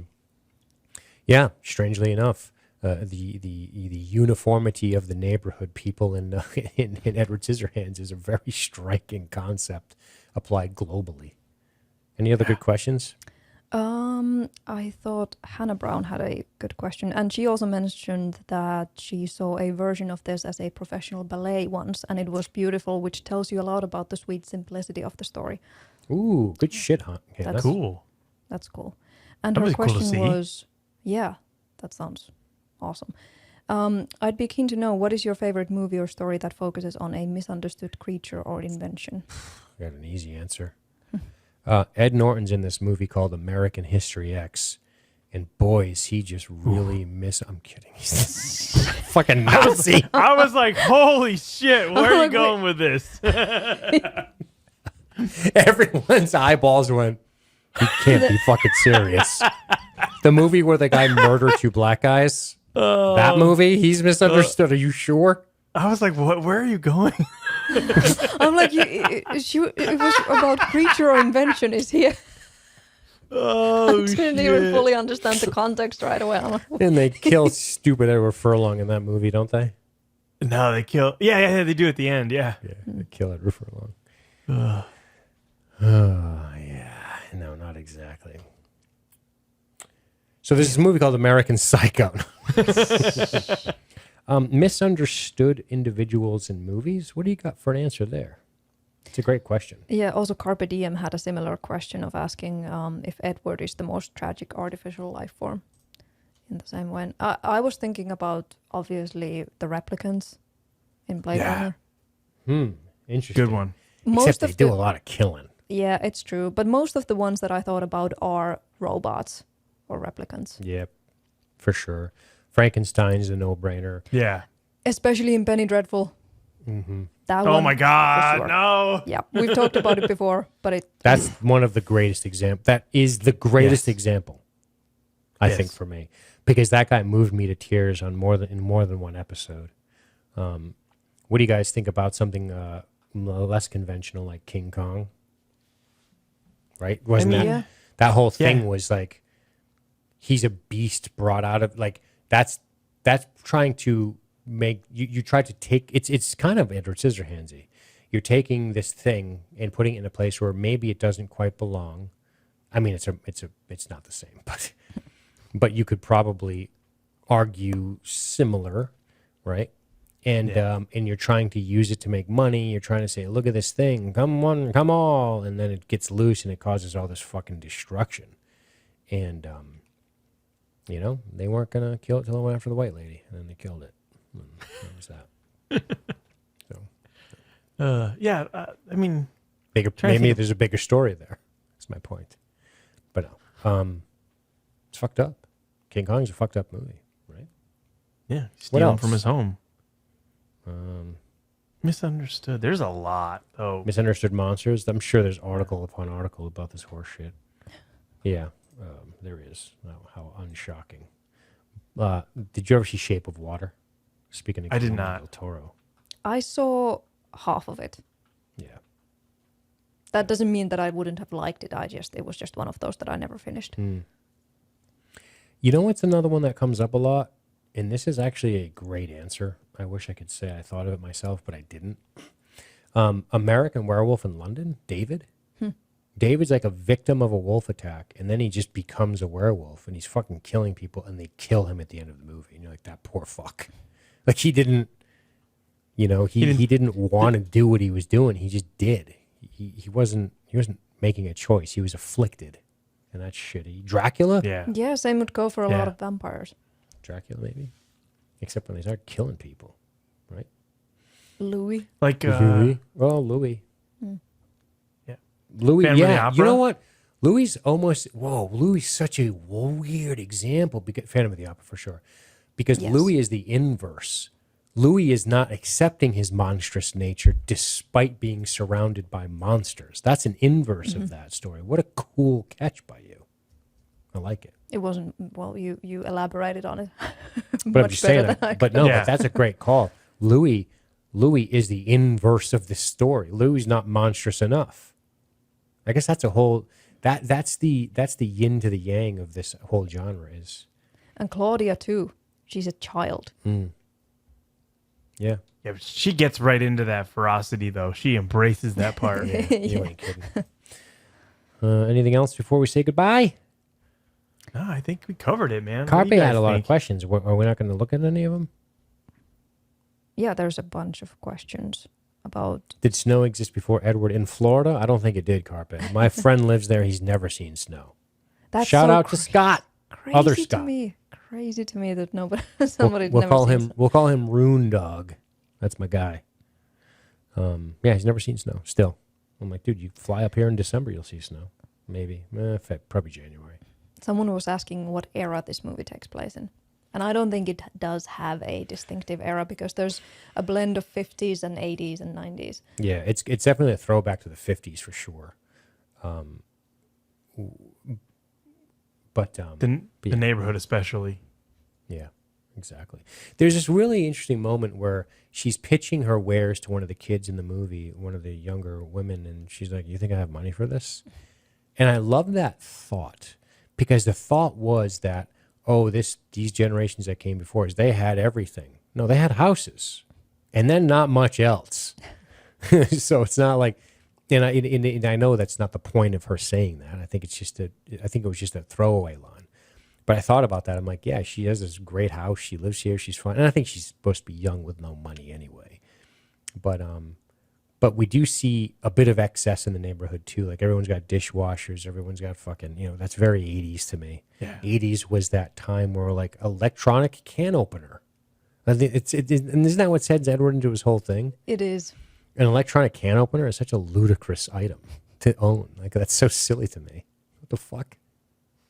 yeah, strangely enough, the uniformity of the neighborhood people in Edward Scissorhands is a very striking concept applied globally. Any other good questions?
I thought Hannah Brown had a good question, and she also mentioned that she saw a version of this as a professional ballet once, and it was beautiful, which tells you a lot about the sweet simplicity of the story.
Ooh, good shit, huh? Hannah?
That's cool.
That's cool. And
That'd
her
be cool to
question
see.
was, yeah, that sounds awesome. I'd be keen to know, what is your favorite movie or story that focuses on a misunderstood creature or invention?
I got an easy answer. Ed Norton's in this movie called American History X, and boy, is he just really I'm kidding. He's fucking Nazi.
I was like, holy shit, where are you going with this?
Everyone's eyeballs went, he can't be fucking serious. The movie where the guy murdered two black guys, that movie, he's misunderstood. Are you sure?
I was like, what? Where are you going?
I'm like, it was about creature or invention. Is he?
Oh,
I didn't even fully understand the context right away. I'm like,
And they kill stupid Edward Furlong in that movie, don't they?
No, they kill. Yeah, they do at the end. Yeah.
Yeah, they kill Edward Furlong. Oh, yeah. No, not exactly. So there's this movie called American Psycho. Misunderstood individuals in movies. What do you got for an answer there? It's a great question.
yeah. Also, Carpe Diem had a similar question of asking if Edward is the most tragic artificial life form. In the same way, I was thinking about obviously the replicants in Blade Runner.
Interesting.
Good one.
Except they do a lot of killing.
Yeah, it's true. But most of the ones that I thought about are robots or replicants.
Yep, for sure. Frankenstein's a no-brainer.
Yeah.
Especially in Penny Dreadful.
Mm-hmm.
That
Oh
one,
my
for
God,
sure.
no.
Yeah, we've talked about it before, but
That's one of the greatest examples. That is the greatest
Yes.
example, I think, for me. Because that guy moved me to tears on more than one episode. What do you guys think about something less conventional like King Kong? Right? Wasn't that whole thing was like, he's a beast brought out of, like, that's trying to make, you try to take, it's kind of Edward Scissorhandsy. You're taking this thing and putting it in a place where maybe it doesn't quite belong. I mean, it's not the same, but you could probably argue similar, right? And and you're trying to use it to make money. You're trying to say, look at this thing, come one, come all, and then it gets loose and it causes all this fucking destruction. And you know, they weren't gonna kill it till it went after the white lady, and then they killed it. And that was that.
I mean,
maybe there's a bigger story there. That's my point. But no, it's fucked up. King Kong's a fucked up movie, right?
yeah,
What
stealing
else?
from his home. Misunderstood. There's a lot, though.
Misunderstood monsters. I'm sure there's article upon article about this horse shit. Yeah, there is. Oh, how unshocking. Did you ever see Shape of Water? Speaking of
I did
Guillermo
not.
del Toro.
I saw half of it.
Yeah.
That doesn't mean that I wouldn't have liked it. It was just one of those that I never finished.
You know what's another one that comes up a lot? And this is actually a great answer. I wish I could say I thought of it myself, but I didn't. American Werewolf in London, David. David's like a victim of a wolf attack, and then he just becomes a werewolf, and he's fucking killing people, and they kill him at the end of the movie. And you're like, that poor fuck. Like, he didn't, you know, he didn't want to do what he was doing. He just did. He wasn't making a choice. He was afflicted, and that's shitty. Dracula?
Yeah.
Yeah, same would go for a lot
Yeah.
of vampires.
Dracula, maybe? Except when they start killing people, right?
Louis.
Like,
Louis. Oh, Louis.
Yeah.
Louis,
Phantom of the
yeah.
Opera?
You know what? Louis is such a weird example. Because Phantom of the Opera, for sure. Because
Yes.
Louis is the inverse. Louis is not accepting his monstrous nature despite being surrounded by monsters. That's an inverse of that story. What a cool catch by you. I like it.
It wasn't, well, you elaborated on it.
But I'm just saying,
I
but that's a great call. Louis is the inverse of this story. Louis is not monstrous enough. I guess that's a whole, that's the yin to the yang of this whole genre is.
And Claudia too. She's a child.
Yeah.
Yeah, but she gets right into that ferocity, though. She embraces that part.
You ain't kidding. Anything else before we say goodbye?
No, I think we covered it, man.
Carpe
What do you
had
guys
a lot of
think?
questions. Are we not going to look at any of them?
Yeah, there's a bunch of questions about.
Did snow exist before Edward in Florida? I don't think it did, Carpe. My friend lives there. He's never seen snow.
That's
Shout
so
out to Scott.
Crazy
Other
to
Scott.
me. Crazy to me that nobody, somebody
We'll
never
call
seen
him.
snow.
We'll call him Rune Dog. That's my guy. Yeah, he's never seen snow. Still, I'm like, dude, you fly up here in December, you'll see snow. Maybe, probably January.
Someone was asking what era this movie takes place in. And I don't think it does have a distinctive era because there's a blend of 50s and 80s and 90s.
Yeah, it's definitely a throwback to the 50s for sure. But
The
yeah.
neighborhood, especially.
Yeah, exactly. There's this really interesting moment where she's pitching her wares to one of the kids in the movie, one of the younger women, and she's like, "You think I have money for this?" And I love that thought because the thought was that, oh, these generations that came before us, they had everything. No, they had houses, and then not much else. So it's not like, and I know that's not the point of her saying that. I think it was just a throwaway line. But I thought about that. I'm like, yeah, she has this great house. She lives here. She's fine. And I think she's supposed to be young with no money anyway. But we do see a bit of excess in the neighborhood too. Like everyone's got dishwashers. Everyone's got fucking, that's very 80s to me.
Yeah.
80s was that time where like electronic can opener. I think and isn't that what sends Edward into his whole thing?
It is.
An electronic can opener is such a ludicrous item to own. Like that's so silly to me. What the fuck?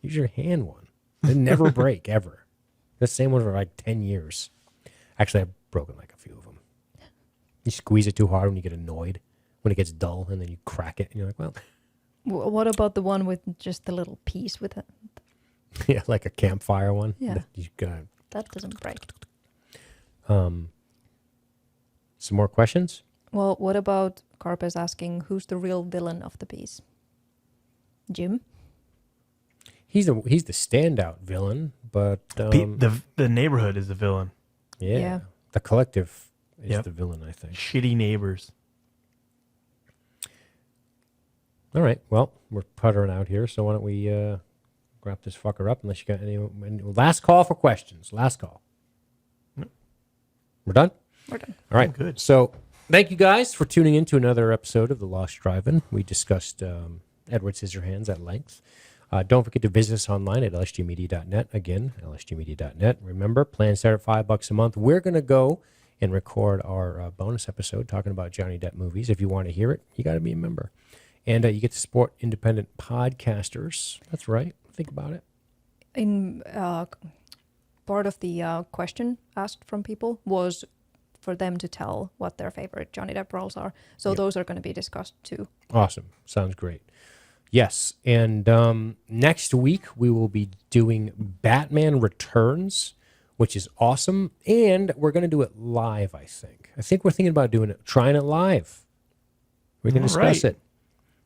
Use your hand one. They never break ever. The same one for like 10 years. Actually, I've broken like a few of them. You squeeze it too hard when you get annoyed, when it gets dull, and then you crack it, and you're like, well,
What about the one with just the little piece with it?
yeah, like a campfire one.
Yeah.
You gotta,
That doesn't break.
some more questions?
Well, what about Carpes asking who's the real villain of the piece? Jim?
He's the standout villain, but
The neighborhood is the villain.
yeah, the collective is
Yep.
the villain, I think.
Shitty neighbors.
All right, well, we're puttering out here, so why don't we wrap this fucker up? Unless you got any last call for questions. Last call. We're done.
We're done.
All right,
good.
So thank you guys for tuning in to another episode of The Lost Drive-In. We discussed Edward Scissorhands at length. Don't forget to visit us online at lsgmedia.net. Again, lsgmedia.net. Remember, plans start at $5 a month. We're going to go and record our bonus episode talking about Johnny Depp movies. If you want to hear it, you got to be a member. And you get to support independent podcasters. That's right. Think about it.
In part of the question asked from people was for them to tell what their favorite Johnny Depp roles are. So
Yep.
those are going to be discussed too.
Awesome. Sounds great. Yes. And next week, we will be doing Batman Returns, which is awesome. And we're going to do it live, I think. I think we're thinking about trying it live. We can
All
discuss
right.
it.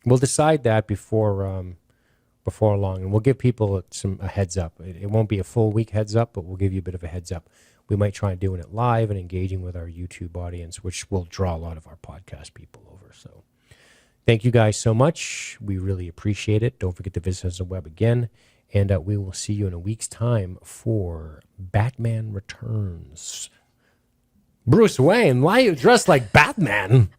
We'll decide that before long, and we'll give people a heads up. It won't be a full week heads up, but we'll give you a bit of a heads up. We might try doing it live and engaging with our YouTube audience, which will draw a lot of our podcast people over. So thank you guys so much. We really appreciate it. Don't forget to visit us on the web again, and we will see you in a week's time for Batman Returns. Bruce Wayne, why are you dressed like Batman?